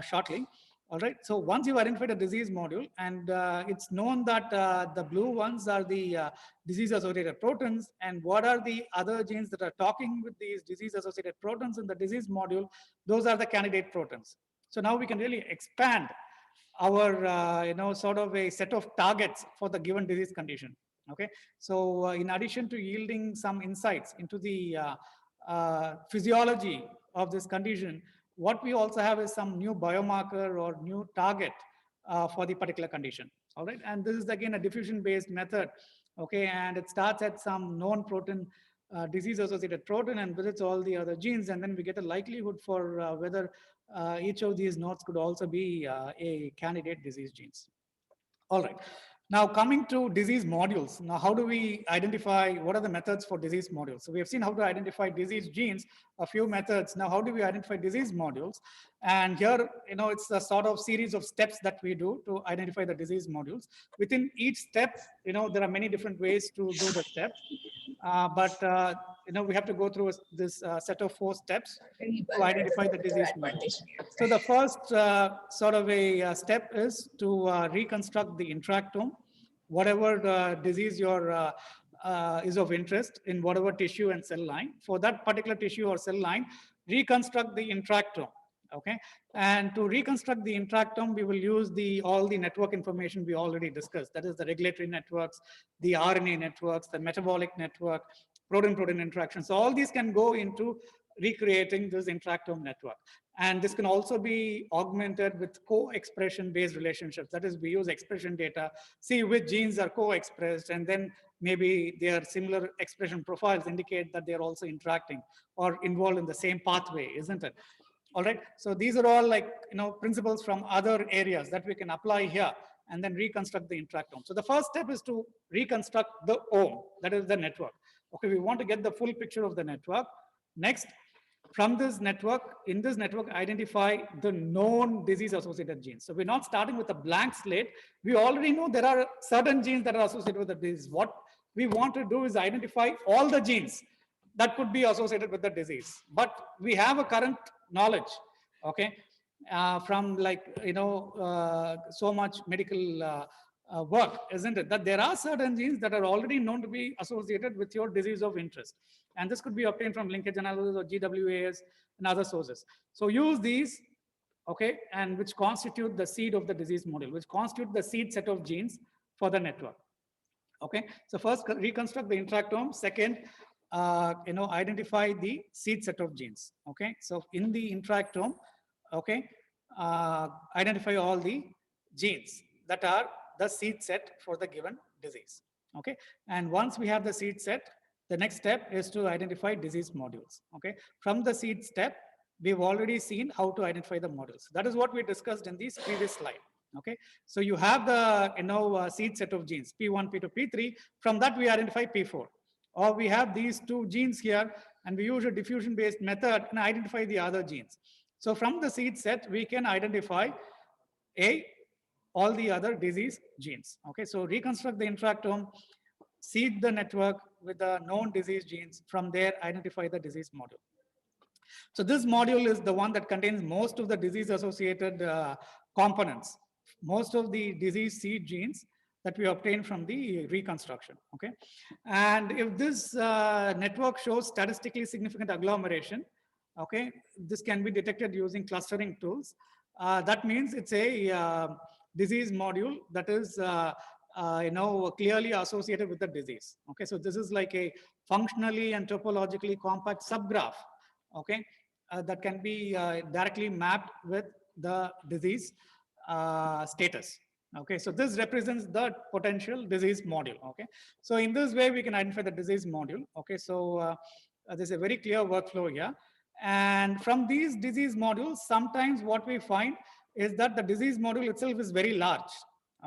shortly. All right. So once you've identified a disease module, and it's known that the blue ones are the disease-associated proteins, and what are the other genes that are talking with these disease-associated proteins in the disease module, those are the candidate proteins. So now we can really expand our, sort of a set of targets for the given disease condition. Okay. So in addition to yielding some insights into the physiology of this condition, what we also have is some new biomarker or new target for the particular condition. All right. And this is again a diffusion-based method. Okay. And it starts at some known protein, disease-associated protein, and visits all the other genes. And then we get a likelihood for whether each of these nodes could also be a candidate disease genes. All right. Now coming to disease modules. Now, how do we identify, what are the methods for disease modules? So we have seen how to identify disease genes, a few methods. Now, how do we identify disease modules? And here, it's a sort of series of steps that we do to identify the disease modules. Within each step, there are many different ways to do the steps. But we have to go through this set of 4 steps to identify the disease module. So the first sort of a step is to reconstruct the intractome, whatever disease your is of interest in whatever tissue and cell line. For that particular tissue or cell line, reconstruct the intractome. Okay, and to reconstruct the intractome, we will use all the network information we already discussed. That is the regulatory networks, the RNA networks, the metabolic network, protein-protein interactions. So all these can go into recreating this intractome network. And this can also be augmented with co-expression based relationships. That is, we use expression data, see which genes are co-expressed, and then maybe their similar expression profiles indicate that they're also interacting or involved in the same pathway, isn't it? All right. So these are all principles from other areas that we can apply here and then reconstruct the intractome. So the first step is to reconstruct the OME, that is the network. Okay, we want to get the full picture of the network. Next, from this network, in this network, identify the known disease-associated genes. So we're not starting with a blank slate. We already know there are certain genes that are associated with the disease. What we want to do is identify all the genes that could be associated with the disease. But we have a current knowledge, okay, from so much medical work, isn't it? That there are certain genes that are already known to be associated with your disease of interest. And this could be obtained from linkage analysis or GWAS and other sources. So use these, okay, and which constitute the seed of the disease model, which constitute the seed set of genes for the network. Okay, so first reconstruct the intractome. Second, identify the seed set of genes. Okay, so in the intractome, okay, identify all the genes that are the seed set for the given disease. Okay, and once we have the seed set, the next step is to identify disease modules. Okay, from the seed step, we've already seen how to identify the modules. That is what we discussed in this previous slide. Okay, so you have the seed set of genes P1, P2, P3. From that, we identify P4. Or we have these 2 genes here, and we use a diffusion-based method and identify the other genes. So from the seed set, we can identify all the other disease genes. Okay, so reconstruct the intractome, seed the network with the known disease genes. From there, identify the disease module. So this module is the one that contains most of the disease-associated components, most of the disease seed genes that we obtain from the reconstruction. Okay, and if this network shows statistically significant agglomeration, okay, this can be detected using clustering tools. That means it's a disease module that is clearly associated with the disease. Okay, so this is like a functionally and topologically compact subgraph. Okay, that can be directly mapped with the disease status. Okay, so this represents the potential disease module. Okay, so in this way, we can identify the disease module. Okay, so there's a very clear workflow here. And from these disease modules, sometimes what we find is that the disease module itself is very large.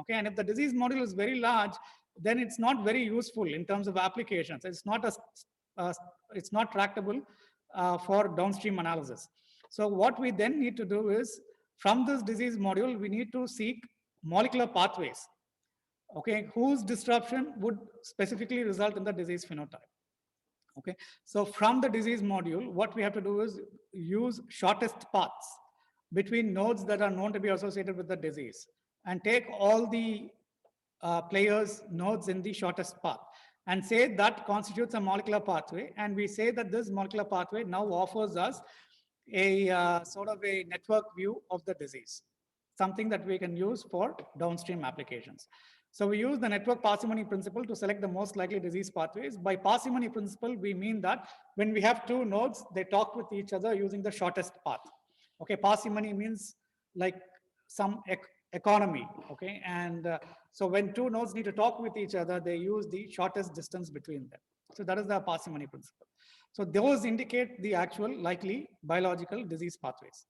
Okay, and if the disease module is very large, then it's not very useful in terms of applications. It's not tractable for downstream analysis. So what we then need to do is, from this disease module, we need to seek molecular pathways okay, whose disruption would specifically result in the disease phenotype. Okay, so from the disease module, what we have to do is use shortest paths between nodes that are known to be associated with the disease and take all the players nodes in the shortest path and say that constitutes a molecular pathway, and we say that this molecular pathway now offers us a sort of a network view of the disease, something that we can use for downstream applications. So we use the network parsimony principle to select the most likely disease pathways. By parsimony principle, we mean that when we have two nodes, they talk with each other using the shortest path. Okay, parsimony means like some economy. Okay, and so when two nodes need to talk with each other, they use the shortest distance between them. So that is the parsimony principle. So those indicate the actual likely biological disease pathways.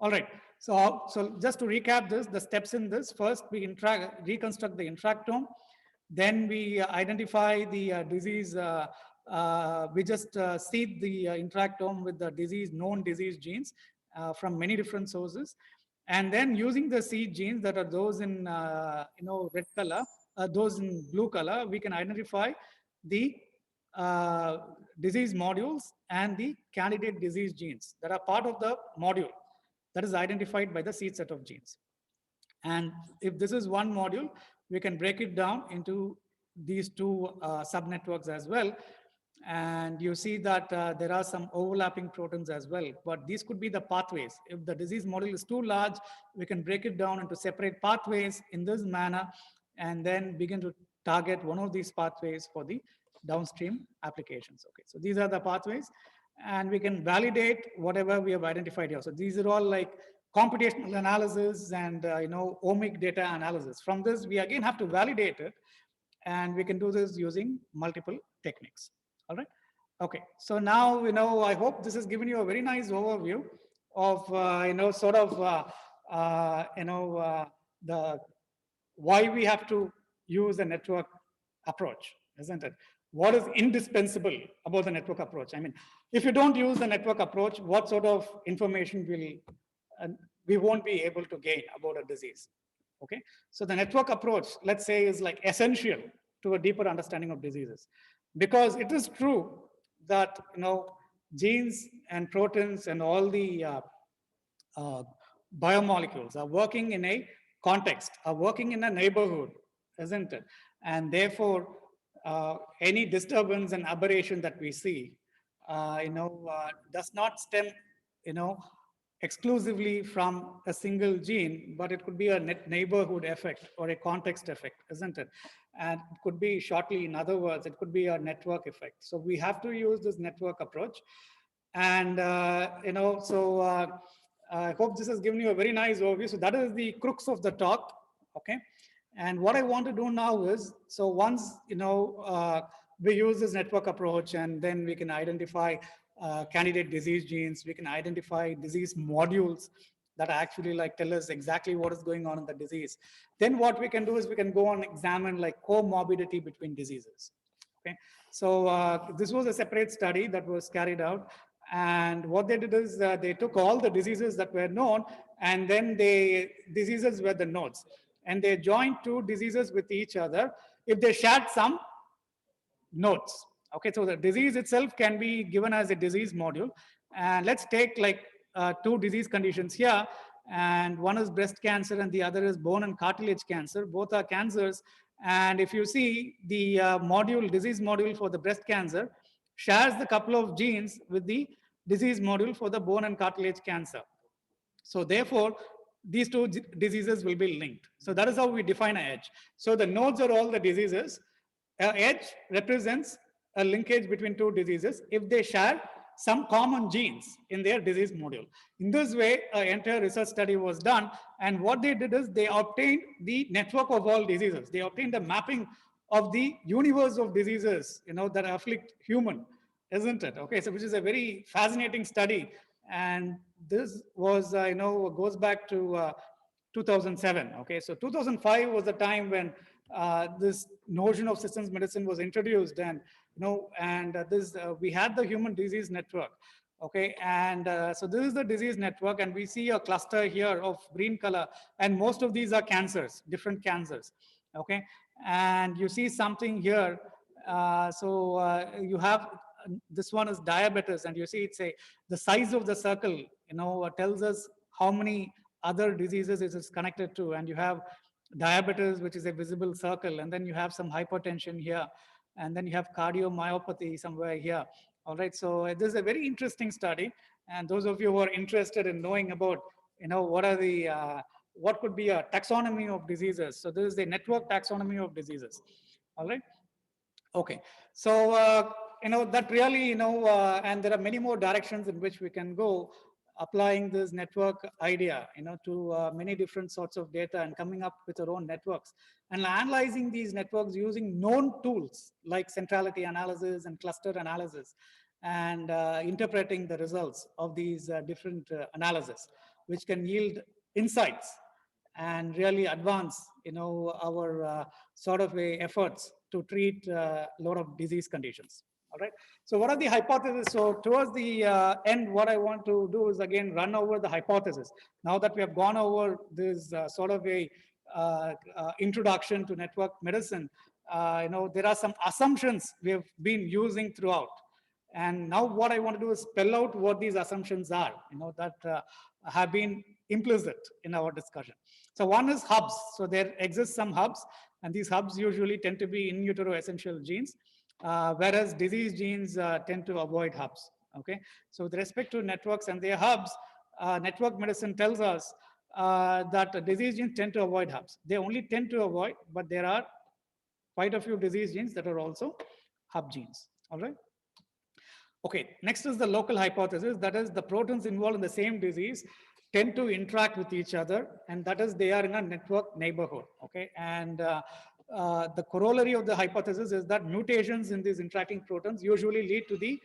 All right, so just to recap this, the steps in this: first, we reconstruct the intractome, then we identify the disease, we just seed the intractome with the known disease genes from many different sources. And then using the seed genes that are those in red color, those in blue color, we can identify the disease modules and the candidate disease genes that are part of the module that is identified by the seed set of genes. And if this is one module, we can break it down into these two subnetworks as well. And you see that there are some overlapping proteins as well, but these could be the pathways. If the disease module is too large, we can break it down into separate pathways in this manner, and then begin to target one of these pathways for the downstream applications. Okay, so these are the pathways, and we can validate whatever we have identified here. So these are all like computational analysis and omic data analysis. From this, we again have to validate it, and we can do this using multiple techniques. All right. Okay. So now, I hope this has given you a very nice overview of, the why we have to use a network approach, isn't it? What is indispensable about the network approach? I mean, if you don't use the network approach, what sort of information we won't be able to gain about a disease? Okay. So the network approach, let's say, is like essential to a deeper understanding of diseases. Because it is true that genes and proteins and all the biomolecules are working in a context, are working in a neighborhood, isn't it? And therefore, any disturbance and aberration that we see, does not stem, exclusively from a single gene, but it could be a neighborhood effect or a context effect, isn't it? And it could be, shortly, in other words, it could be a network effect. So we have to use this network approach. And, I hope this has given you a very nice overview. So that is the crux of the talk, okay? And what I want to do now is, so once, we use this network approach, and then we can identify candidate disease genes, we can identify disease modules that actually tell us exactly what is going on in the disease. Then what we can do is we can go and examine comorbidity between diseases. Okay, so this was a separate study that was carried out, and what they did is they took all the diseases that were known, and then diseases were the nodes, and they joined two diseases with each other if they shared some nodes. Okay, so the disease itself can be given as a disease module, and let's take two disease conditions here, and one is breast cancer and the other is bone and cartilage cancer. Both are cancers, and if you see the disease module for the breast cancer shares the couple of genes with the disease module for the bone and cartilage cancer. So therefore, these two diseases will be linked. So that is how we define an edge. So the nodes are all the diseases. An edge represents a linkage between two diseases if they share some common genes in their disease module. In this way, an entire research study was done, and what they did is they obtained the network of all diseases. They obtained a mapping of the universe of diseases, that afflict human, isn't it? Okay, so which is a very fascinating study, and this was, goes back to 2007. Okay, so 2005 was the time when this notion of systems medicine was introduced, and we had the human disease network. Okay, and so this is the disease network, and we see a cluster here of green color, and most of these are cancers, different cancers. Okay, And you see something here. You have, this one is diabetes, and you see it's the size of the circle, tells us how many other diseases it is connected to. And you have diabetes, which is a visible circle, and then you have some hypertension here, and then you have cardiomyopathy somewhere here. All right, so this is a very interesting study, and those of you who are interested in knowing about, what are the what could be a taxonomy of diseases. So this is the network taxonomy of diseases. All right. Okay. So, that really, and there are many more directions in which we can go applying this network idea, to many different sorts of data and coming up with our own networks and analyzing these networks using known tools like centrality analysis and cluster analysis, and interpreting the results of these different analysis, which can yield insights and really advance, our sort of efforts to treat a lot of disease conditions. All right. So what are the hypotheses? So towards the end, what I want to do is again run over the hypothesis. Now that we have gone over this sort of introduction to network medicine, there are some assumptions we have been using throughout. And now what I want to do is spell out what these assumptions are, that have been implicit in our discussion. So one is hubs. So there exist some hubs, and these hubs usually tend to be in utero essential genes, whereas disease genes tend to avoid hubs. Okay. So with respect to networks and their hubs, network medicine tells us that disease genes tend to avoid hubs. They only tend to avoid, but there are quite a few disease genes that are also hub genes. All right. Okay, next is the local hypothesis. That is, the proteins involved in the same disease tend to interact with each other, and that is, they are in a network neighborhood. Okay, and the corollary of the hypothesis is that mutations in these interacting proteins usually lead to the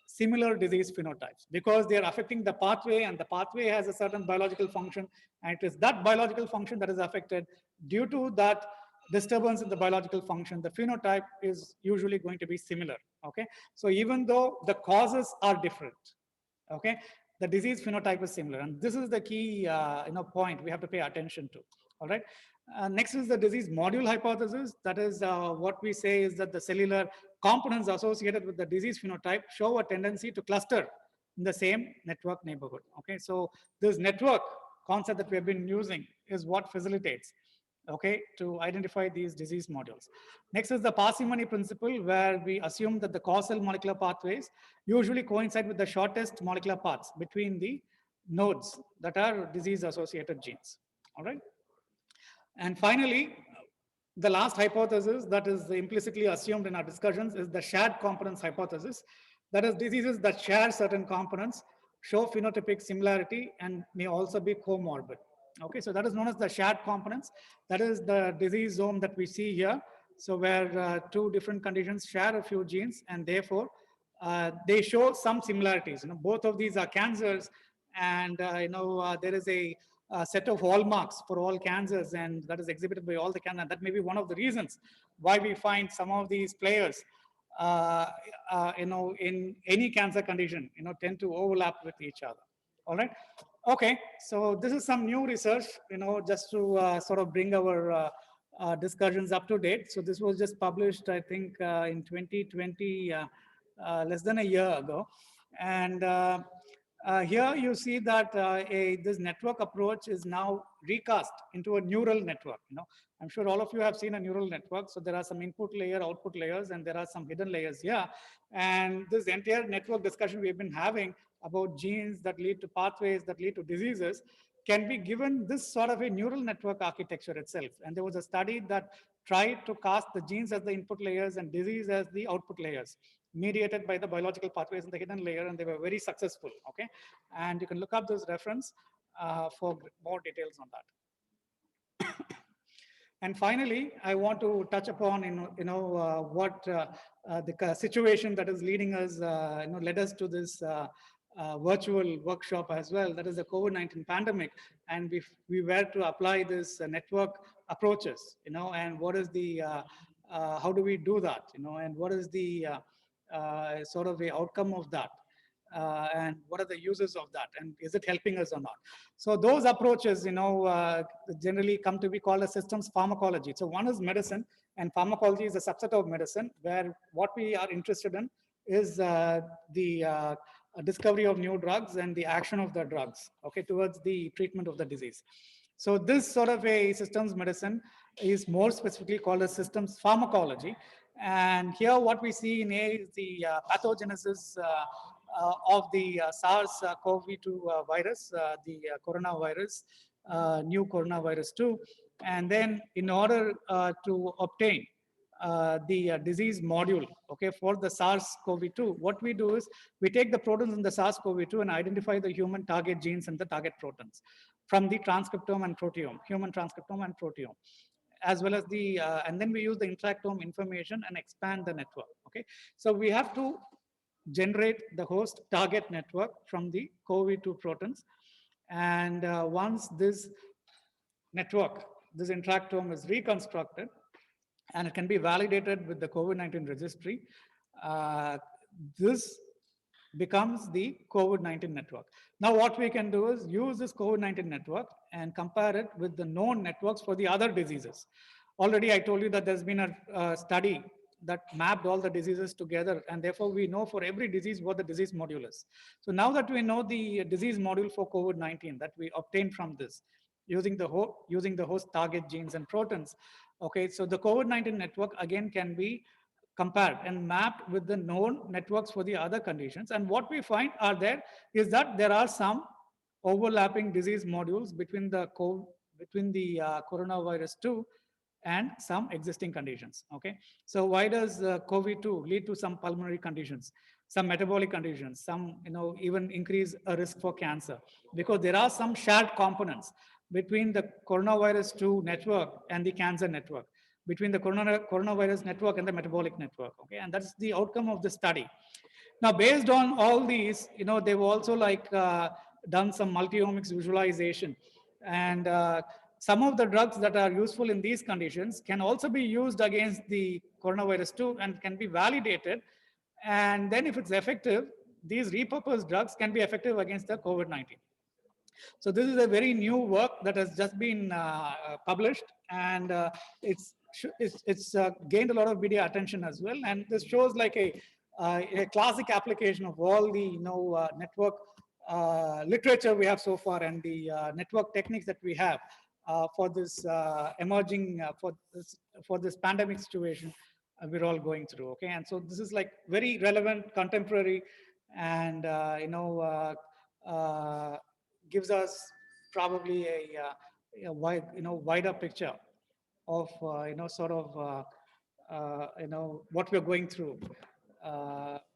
similar disease phenotypes because they are affecting the pathway, and the pathway has a certain biological function, and it is that biological function that is affected. Due to that disturbance in the biological function, the phenotype is usually going to be similar. Okay, so even though the causes are different, okay, the disease phenotype is similar, and this is the key point we have to pay attention to. All right. Next is the disease module hypothesis. That is what we say is that the cellular components associated with the disease phenotype show a tendency to cluster in the same network neighborhood. Okay, so this network concept that we have been using is what facilitates, okay, to identify these disease modules. Next is the parsimony principle, where we assume that the causal molecular pathways usually coincide with the shortest molecular paths between the nodes that are disease associated genes. All right. And finally, the last hypothesis that is implicitly assumed in our discussions is the shared components hypothesis. That is, diseases that share certain components show phenotypic similarity and may also be comorbid. Okay, so that is known as the shared components. That is the disease zone that we see here. So where two different conditions share a few genes, and therefore they show some similarities. Both of these are cancers, and there is a set of hallmarks for all cancers, and that is exhibited by all the cancers. That may be one of the reasons why we find some of these players, in any cancer condition, tend to overlap with each other. All right. Okay. So this is some new research, just to sort of bring our discussions up to date. So this was just published, I think, in 2020, less than a year ago, and here you see that this network approach is now recast into a neural network. I'm sure all of you have seen a neural network. So there are some input layer, output layers, and there are some hidden layers here. And this entire network discussion we've been having about genes that lead to pathways that lead to diseases can be given this sort of a neural network architecture itself. And there was a study that tried to cast the genes as the input layers and disease as the output layers, mediated by the biological pathways in the hidden layer, and they were very successful. Okay, and you can look up this reference for more details on that. And finally, I want to touch upon what the situation that is leading us, led us to this virtual workshop as well. That is the COVID-19 pandemic, and we were to apply this network approaches, and what is the how do we do that, and what is the sort of the outcome of that, and what are the uses of that, and is it helping us or not? So those approaches, generally come to be called as systems pharmacology. So one is medicine, And pharmacology is a subset of medicine, where what we are interested in is the discovery of new drugs and the action of the drugs, okay, towards the treatment of the disease. So this sort of a systems medicine is more specifically called as systems pharmacology. And here what we see in A is the pathogenesis of the SARS-CoV-2 virus, the coronavirus, new coronavirus 2. And then in order to obtain the disease module, okay, for the SARS-CoV-2, what we do is we take the proteins in the SARS-CoV-2 and identify the human target genes and the target proteins from the transcriptome and proteome, human transcriptome and proteome, as well as the, and then we use the interactome information and expand the network, okay? So we have to generate the host target network from the COVID-2 proteins. And once this network, this interactome is reconstructed, and it can be validated with the COVID-19 registry, this becomes the COVID-19 network. Now what we can do is use this COVID-19 network and compare it with the known networks for the other diseases. Already I told you that there's been a study that mapped all the diseases together, and therefore we know for every disease what the disease module is. So now that we know the disease module for COVID-19 that we obtained from this, using the host target genes and proteins, okay, so the COVID-19 network again can be compared and mapped with the known networks for the other conditions. And what we find are there is that there are some overlapping disease modules between the coronavirus 2 and some existing conditions, okay? So why does COVID-2 lead to some pulmonary conditions, some metabolic conditions, some, even increase a risk for cancer? Because there are some shared components between the coronavirus 2 network and the cancer network, between the coronavirus network and the metabolic network, okay? And that's the outcome of the study. Now, based on all these, they've also done some multi-omics visualization, and some of the drugs that are useful in these conditions can also be used against the coronavirus 2 and can be validated. And then if it's effective, these repurposed drugs can be effective against the COVID-19. So this is a very new work that has just been published, and it's gained a lot of media attention as well. And this shows like a classic application of all the network literature we have so far, and the network techniques that we have for this emerging for this pandemic situation we're all going through. Okay, and so this is like very relevant, contemporary, and gives us probably a wider picture of what we're going through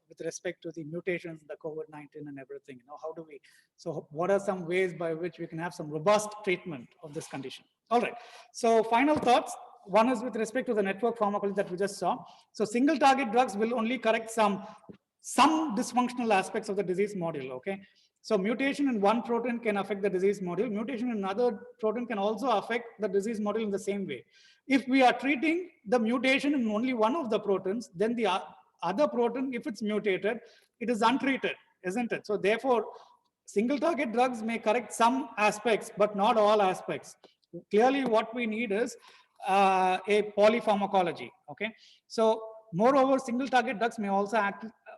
with respect to the mutations in the COVID-19 and everything. How do we? So what are some ways by which we can have some robust treatment of this condition? All right. So final thoughts. One is with respect to the network pharmacology that we just saw. So single target drugs will only correct some dysfunctional aspects of the disease module. Okay. So mutation in one protein can affect the disease module. Mutation in another protein can also affect the disease module in the same way. If we are treating the mutation in only one of the proteins, then the other protein, if it's mutated, it is untreated, isn't it? So therefore, single target drugs may correct some aspects, but not all aspects. Clearly, what we need is a polypharmacology. Okay. So moreover, single target drugs may also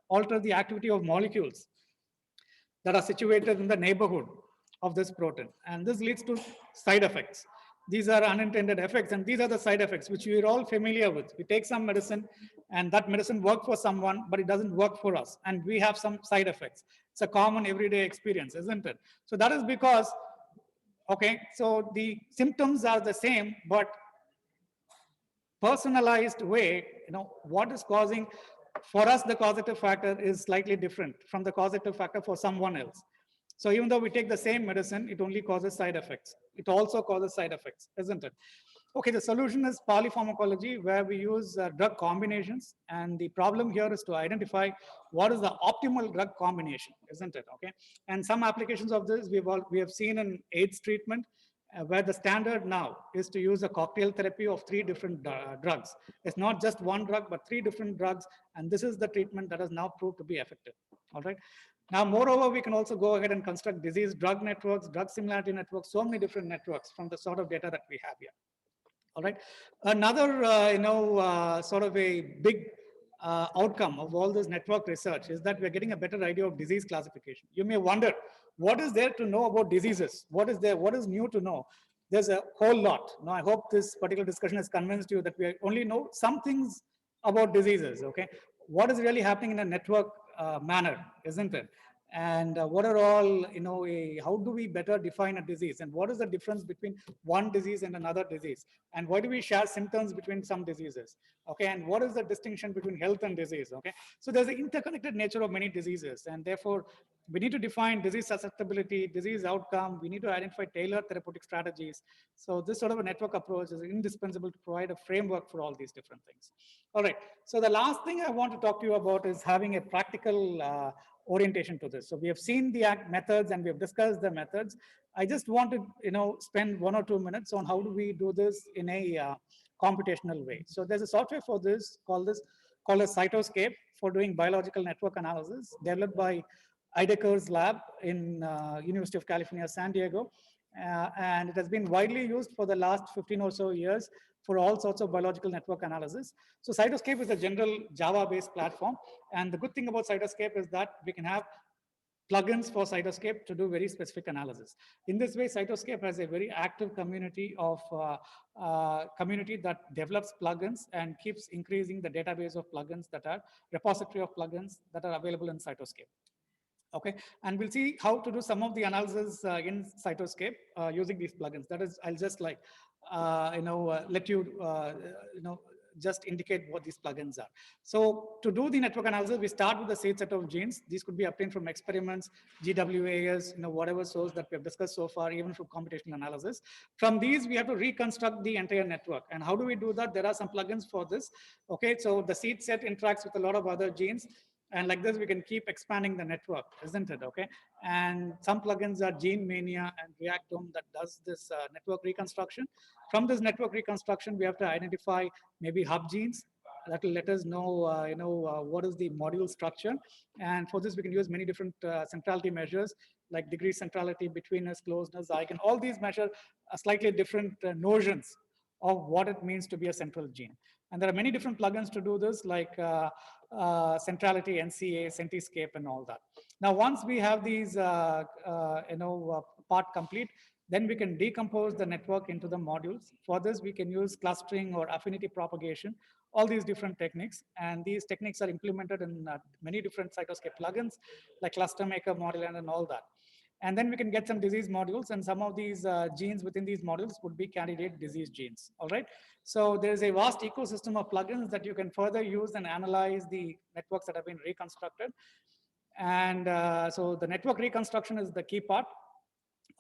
alter the activity of molecules that are situated in the neighborhood of this protein, and this leads to side effects. These are unintended effects, and these are the side effects which we are all familiar with. We take some medicine, and that medicine works for someone, but it doesn't work for us, and we have some side effects. It's a common everyday experience, isn't it? So that is because, okay, so the symptoms are the same, but personalized way, what is causing, for us, the causative factor is slightly different from the causative factor for someone else. So even though we take the same medicine, it only causes side effects. It also causes side effects, isn't it? Okay, the solution is polypharmacology, where we use drug combinations. And the problem here is to identify what is the optimal drug combination, isn't it? Okay, and some applications of this we have seen in AIDS treatment, where the standard now is to use a cocktail therapy of 3 different drugs. It's not just one drug, but 3 different drugs. And this is the treatment that has now proved to be effective. All right. Now, moreover, we can also go ahead and construct disease drug networks, drug similarity networks, so many different networks from the sort of data that we have here. All right. Another, sort of a big outcome of all this network research is that we're getting a better idea of disease classification. You may wonder, what is there to know about diseases? What is there? What is new to know? There's a whole lot. Now, I hope this particular discussion has convinced you that we only know some things about diseases. Okay, what is really happening in a network manner, isn't it? And what are all, how do we better define a disease, and what is the difference between one disease and another disease, and why do we share symptoms between some diseases? Okay, and what is the distinction between health and disease? Okay, so there's an interconnected nature of many diseases, and therefore we need to define disease susceptibility, disease outcome. We need to identify tailored therapeutic strategies. So this sort of a network approach is indispensable to provide a framework for all these different things. All right, so the last thing I want to talk to you about is having a practical orientation to this. So we have seen the methods and we have discussed the methods. I just want to, spend 1 or 2 minutes on how do we do this in a computational way. So there's a software for this called as Cytoscape for doing biological network analysis, developed by Idekker's lab in University of California, San Diego. And it has been widely used for the last 15 or so years for all sorts of biological network analysis. So Cytoscape is a general Java-based platform. And the good thing about Cytoscape is that we can have plugins for Cytoscape to do very specific analysis. In this way, Cytoscape has a very active community of that develops plugins and keeps increasing the database of plugins that are repository of plugins that are available in Cytoscape. Okay, and we'll see how to do some of the analysis in Cytoscape using these plugins. That is, I'll just like let you just indicate what these plugins are. So to do the network analysis, we start with a seed set of genes. These could be obtained from experiments, GWAS, whatever source that we have discussed so far, even from computational analysis. From these, we have to reconstruct the entire network. And how do we do that? There are some plugins for this. Okay, so the seed set interacts with a lot of other genes. And like this, we can keep expanding the network, isn't it? Okay. And some plugins are Gene Mania and Reactome that does this network reconstruction. From this network reconstruction, we have to identify maybe hub genes that will let us know, what is the module structure. And for this, we can use many different centrality measures like degree centrality, betweenness, closeness, eigen. All these measure slightly different notions of what it means to be a central gene. And there are many different plugins to do this, like Centrality, NCA, Centiscape, and all that. Now, once we have these, part complete, then we can decompose the network into the modules. For this, we can use clustering or affinity propagation, all these different techniques. And these techniques are implemented in many different Cytoscape plugins, like Cluster Maker, Moduland, and all that. And then we can get some disease modules, and some of these genes within these modules would be candidate disease genes. All right. So there's a vast ecosystem of plugins that you can further use and analyze the networks that have been reconstructed. And so the network reconstruction is the key part.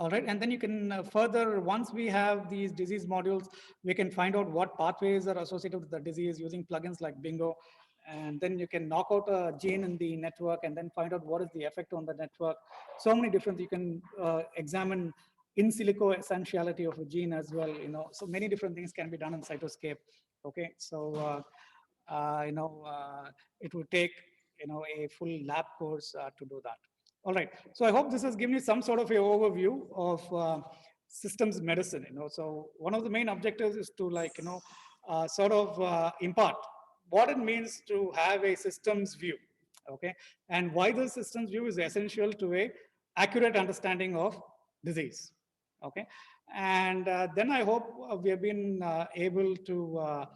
All right. And then you can further, once we have these disease modules, we can find out what pathways are associated with the disease using plugins like Bingo. And then you can knock out a gene in the network and then find out what is the effect on the network. So many different, you can examine in silico essentiality of a gene as well, so many different things can be done in Cytoscape. Okay, so, it would take, a full lab course to do that. All right, so I hope this has given you some sort of an overview of systems medicine, So one of the main objectives is to impart what it means to have a systems view, okay? And why the systems view is essential to a accurate understanding of disease, okay? And then I hope we have been able to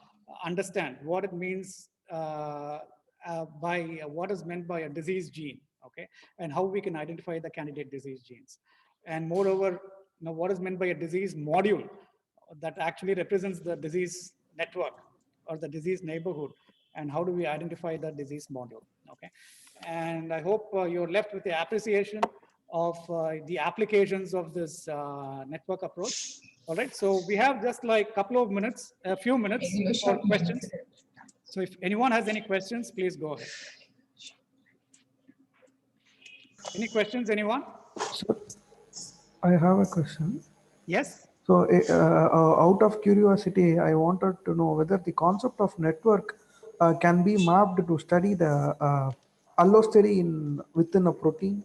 understand what it means by what is meant by a disease gene, okay? And how we can identify the candidate disease genes. And moreover, what is meant by a disease module that actually represents the disease network or the disease neighborhood, and how do we identify the disease module, okay? And I hope you're left with the appreciation of the applications of this network approach. All right, so we have just like a few minutes for questions. So if anyone has any questions, please go ahead. Any questions, anyone? I have a question. Yes. So out of curiosity, I wanted to know whether the concept of network can be mapped to study the allosteric within a protein.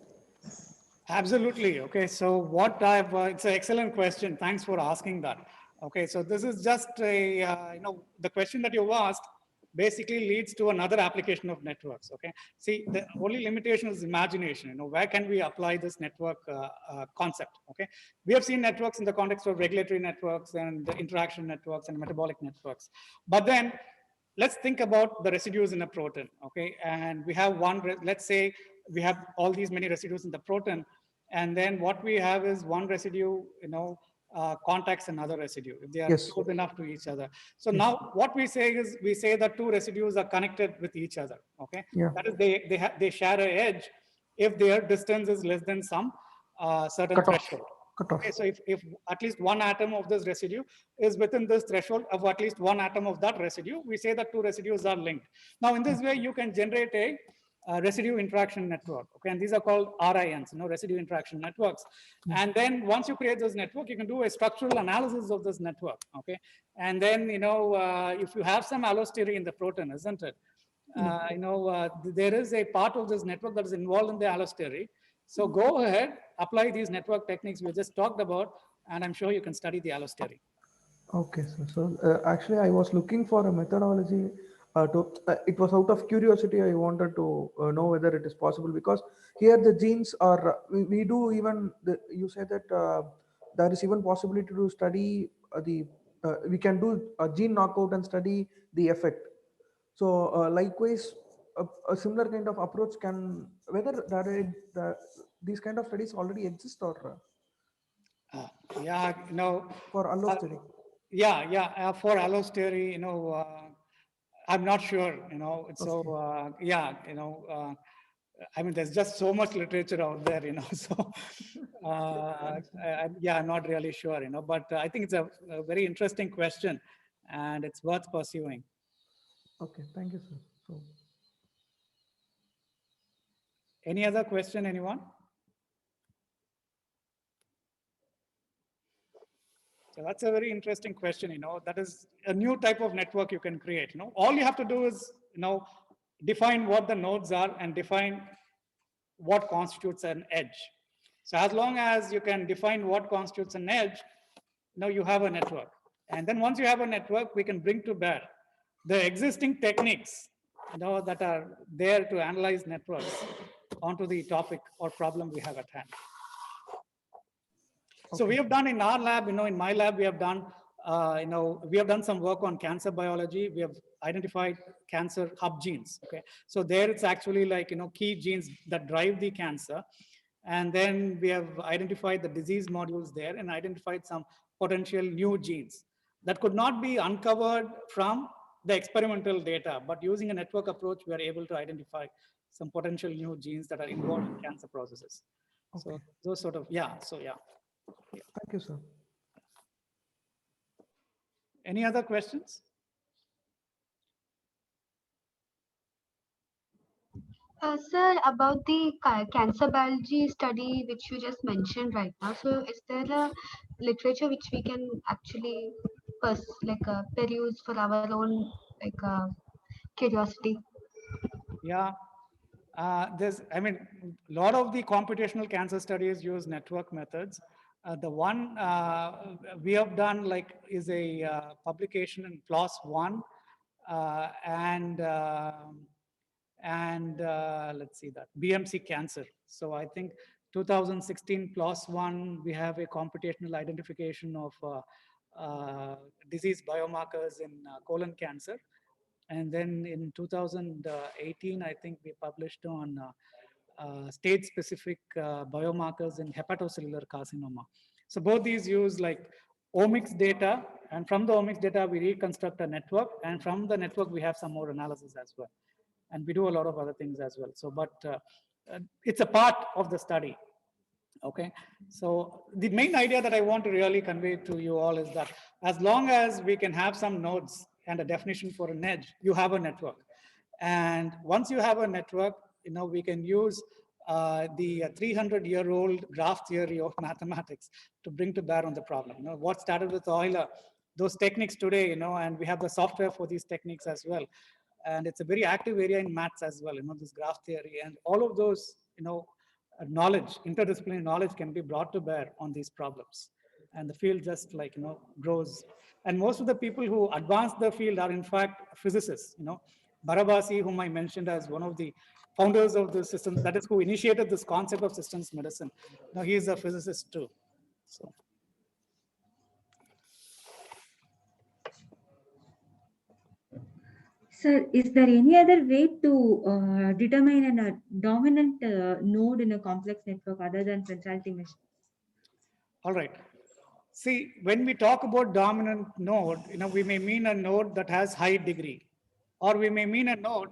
Absolutely. Okay. So what it's an excellent question. Thanks for asking that. Okay, so this is just a, the question that you asked basically leads to another application of networks. Okay, see, the only limitation is imagination. Where can we apply this network concept? Okay, we have seen networks in the context of regulatory networks and the interaction networks and metabolic networks. But then let's think about the residues in a protein. Okay, and we have let's say we have all these many residues in the protein, and then what we have is one residue, contacts another residue if they are Yes. close enough to each other. So now what we say is we say that two residues are connected with each other. Okay, Yeah. that is they share an edge if their distance is less than some certain Cut off. threshold. Cut off. Okay, so if at least one atom of this residue is within this threshold of at least one atom of that residue, we say that two residues are linked. Now, in this way, you can generate a residue interaction network. Okay, and these are called RINs, residue interaction networks. And then once you create this network, you can do a structural analysis of this network. Okay, and then if you have some allosteric in the protein, isn't it? There is a part of this network that is involved in the allosteric. So go ahead, apply these network techniques we just talked about, and I'm sure you can study the allosteric. Okay, so actually I was looking for a methodology it was out of curiosity. I wanted to know whether it is possible, because here the genes are, we do even, you say that there is even possibility to study we can do a gene knockout and study the effect. So likewise, a similar kind of approach can, whether these kind of studies already exist or Yeah, for allosteric. For allosteric, I'm not sure, so I mean, there's just so much literature out there, so I'm not really sure, but I think it's a very interesting question and it's worth pursuing. Okay, thank you, sir. So, any other question, anyone? So that's a very interesting question, that is a new type of network you can create, all you have to do is, define what the nodes are and define what constitutes an edge. So as long as you can define what constitutes an edge, now you have a network. And then once you have a network, we can bring to bear the existing techniques, that are there to analyze networks onto the topic or problem we have at hand. So we have done in our lab, in my lab, we have done, we have done some work on cancer biology. We have identified cancer hub genes. Okay, so there it's actually like key genes that drive the cancer, and then we have identified the disease modules there and identified some potential new genes that could not be uncovered from the experimental data, but using a network approach, we are able to identify some potential new genes that are involved in cancer processes. Okay. So those sort of, thank you, sir. Any other questions? Sir, about the cancer biology study which you just mentioned right now, so is there a literature which we can actually peruse for our own curiosity? Yeah, there's, I mean, a lot of the computational cancer studies use network methods. The one we have done is a publication in PLOS One, and let's see that BMC cancer. So I think 2016 PLOS One, we have a computational identification of disease biomarkers in colon cancer. And then in 2018, I think we published on state-specific biomarkers in hepatocellular carcinoma. So both these use omics data, and from the omics data, we reconstruct a network, and from the network, we have some more analysis as well. And we do a lot of other things as well. So, but it's a part of the study. Okay, so the main idea that I want to really convey to you all is that as long as we can have some nodes and a definition for an edge, you have a network. And once you have a network, we can use the 300-year-old graph theory of mathematics to bring to bear on the problem. What started with Euler, those techniques today, and we have the software for these techniques as well. And it's a very active area in maths as well, this graph theory, and all of those, knowledge, interdisciplinary knowledge can be brought to bear on these problems. and the field just like, grows. And most of the people who advance the field are in fact physicists. Barabasi, whom I mentioned as one of the founders of the system, that is who initiated this concept of systems medicine. Now he is a physicist too. So. Sir, is there any other way to determine a dominant node in a complex network other than centrality measure? All right. See, when we talk about dominant node, we may mean a node that has high degree, or we may mean a node,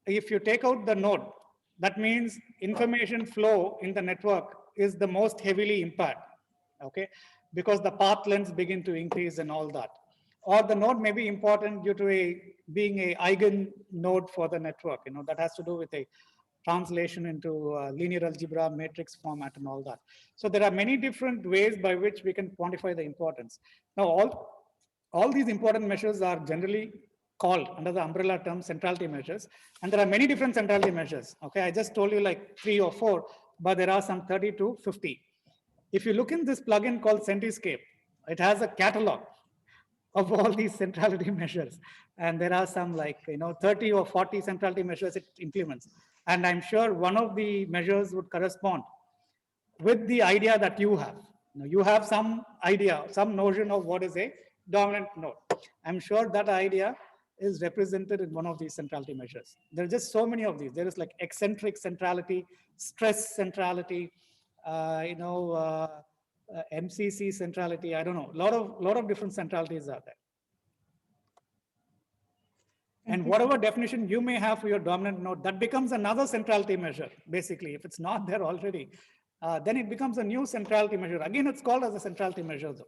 if you take out the node, that means information flow in the network is the most heavily impaired, okay? Because the path lengths begin to increase and all that. Or the node may be important due to being a eigen node for the network, that has to do with a translation into linear algebra, matrix format and all that. So there are many different ways by which we can quantify the importance. Now, all these important measures are generally called under the umbrella term centrality measures. And there are many different centrality measures. Okay, I just told you like 3 or 4, but there are some 30 to 50. If you look in this plugin called Centiscape, it has a catalog of all these centrality measures. And there are some like, 30 or 40 centrality measures it implements. And I'm sure one of the measures would correspond with the idea that you have. You have some idea, some notion of what is a dominant node. I'm sure that idea is represented in one of these centrality measures. There are just so many of these. There is like eccentric centrality, stress centrality, MCC centrality. I don't know. Lot of different centralities are there. And whatever definition you may have for your dominant node, that becomes another centrality measure. Basically, if it's not there already, then it becomes a new centrality measure. Again, it's called as a centrality measure though.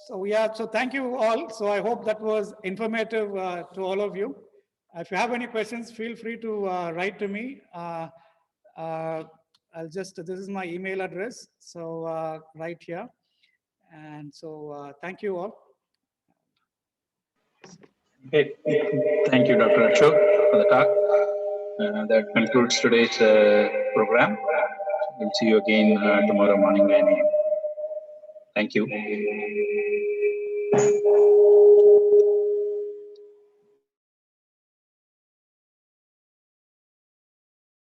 So yeah, so thank you all. So I hope that was informative to all of you. If you have any questions, feel free to write to me. This is my email address. So right here. And so thank you all. Okay. Thank you, Dr. Ashok, for the talk. That concludes today's program. We'll see you again tomorrow morning 9 a.m. Thank you.